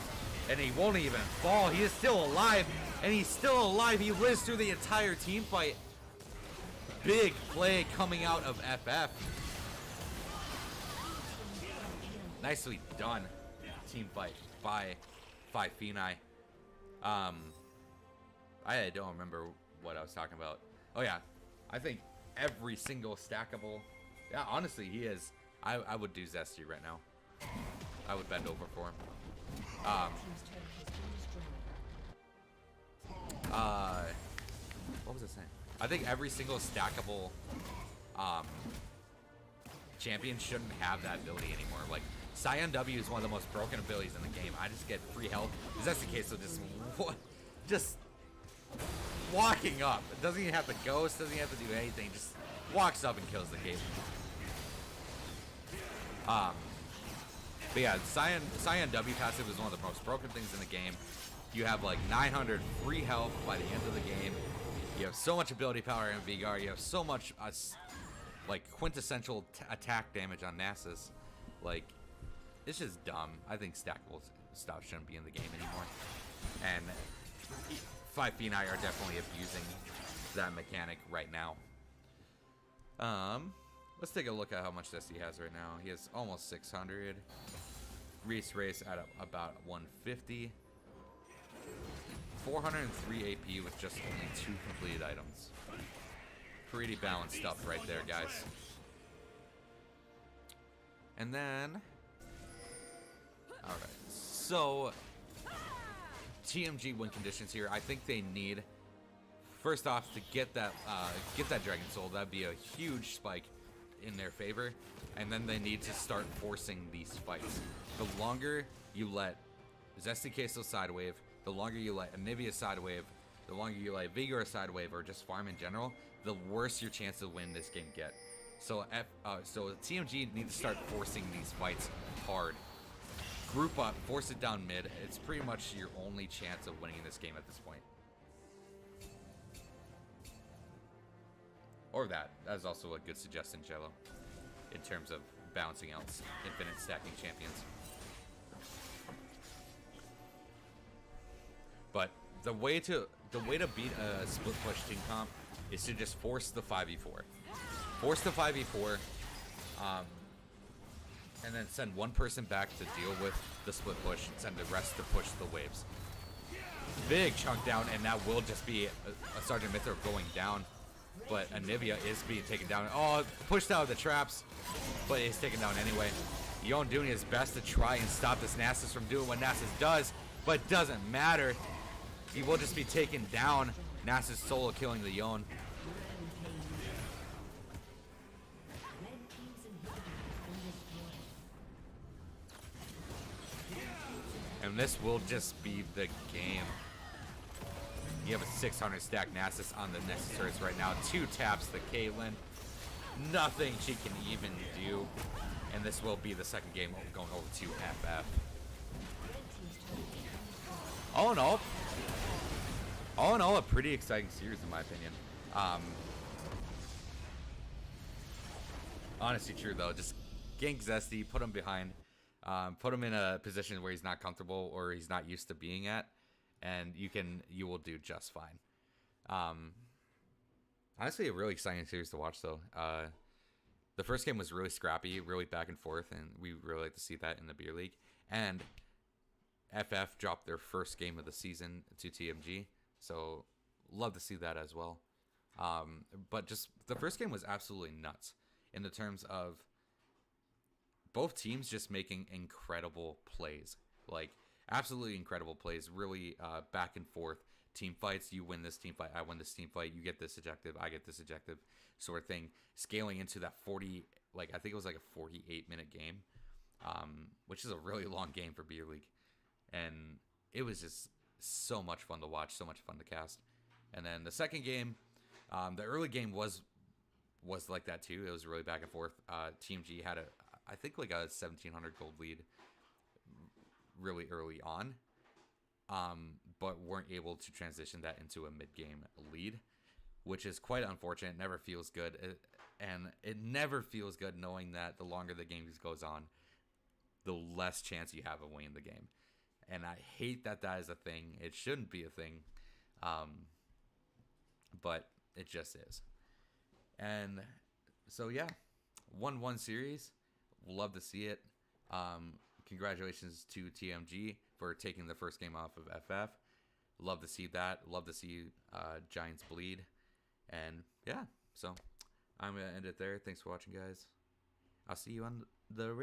and he won't even fall. He is still alive, and he's still alive. He lives through the entire team fight. Big play coming out of FF. Nicely done. Team fight by Fini. I don't remember what I was talking about. Oh yeah, I think every single stackable. Yeah, honestly, he is. I would do Zesty right now. I would bend over for him. What was I saying? I think every single stackable champion shouldn't have that ability anymore. Like, Scion W is one of the most broken abilities in the game. I just get free health. If that's the case, so just walking up. It doesn't even have to ghost, doesn't even have to do anything. Just walks up and kills the game. But yeah, Scion W passive is one of the most broken things in the game. You have like 900 free health by the end of the game. You have so much ability power in Vigor. You have so much like quintessential attack damage on Nasus. Like, it's just dumb. I think stackable stuff shouldn't be in the game anymore. And Fini are definitely abusing that mechanic right now. Let's take a look at how much this he has right now. He has almost 600. Race at about 150. 403 AP with just only 2 completed items. Pretty balanced stuff right there, guys. And then... Alright, so... TMG win conditions here. I think they need... First off, to get that Dragon Soul, that'd be a huge spike in their favor. And then they need to start forcing these fights. The longer you let Zesty Queso sidewave, the longer you let Anivia sidewave, the longer you let Vigor sidewave, or just farm in general, the worse your chance of win this game get. So TMG need to start forcing these fights hard. Group up, force it down mid. It's pretty much your only chance of winning this game at this point. Or that. That is also a good suggestion, Jello, in terms of balancing out infinite stacking champions. But the way to beat a split push team comp is to just force the 5v4. Force the 5v4, and then send one person back to deal with the split push, and send the rest to push the waves. Big chunk down, and that will just be a Sergeant Mithra going down. But Anivia is being taken down. Oh, pushed out of the traps, but is taken down anyway. Yon doing his best to try and stop this Nasus from doing what Nasus does, but it doesn't matter. He will just be taken down. Nasus solo killing the Yon. And this will just be the game. You have a 600 stack Nasus on the Necessarys right now. 2 taps the Caitlyn. Nothing she can even do. And this will be the second game going over to FF. All in all, a pretty exciting series in my opinion. Honestly true though, just gank Zesty, put him behind, put him in a position where he's not comfortable or he's not used to being at, and you will do just fine. Honestly, a really exciting series to watch though. The first game was really scrappy, really back and forth, and we really like to see that in the beer league. And FF dropped their first game of the season to TMG, so love to see that as well. But just the first game was absolutely nuts in the terms of both teams just making incredible plays, like absolutely incredible plays, really back and forth team fights. You win this team fight, I win this team fight, you get this objective, I get this objective, sort of thing, scaling into that 40 like I think it was like a 48-minute game, which is a really long game for beer league, and it was just so much fun to watch, so much fun to cast. And then the second game, the early game was like that too. It was really back and forth. TMG had I think like a 1,700 gold lead really early on, but weren't able to transition that into a mid-game lead, which is quite unfortunate. It never feels good, and it never feels good knowing that the longer the game goes on, the less chance you have of winning the game. And I hate that that is a thing. It shouldn't be a thing, but it just is. And so yeah, 1-1 series. Love to see it. Congratulations to TMG for taking the first game off of FF. Love to see that. Love to see Giants bleed. And yeah, so I'm going to end it there. Thanks for watching, guys. I'll see you on the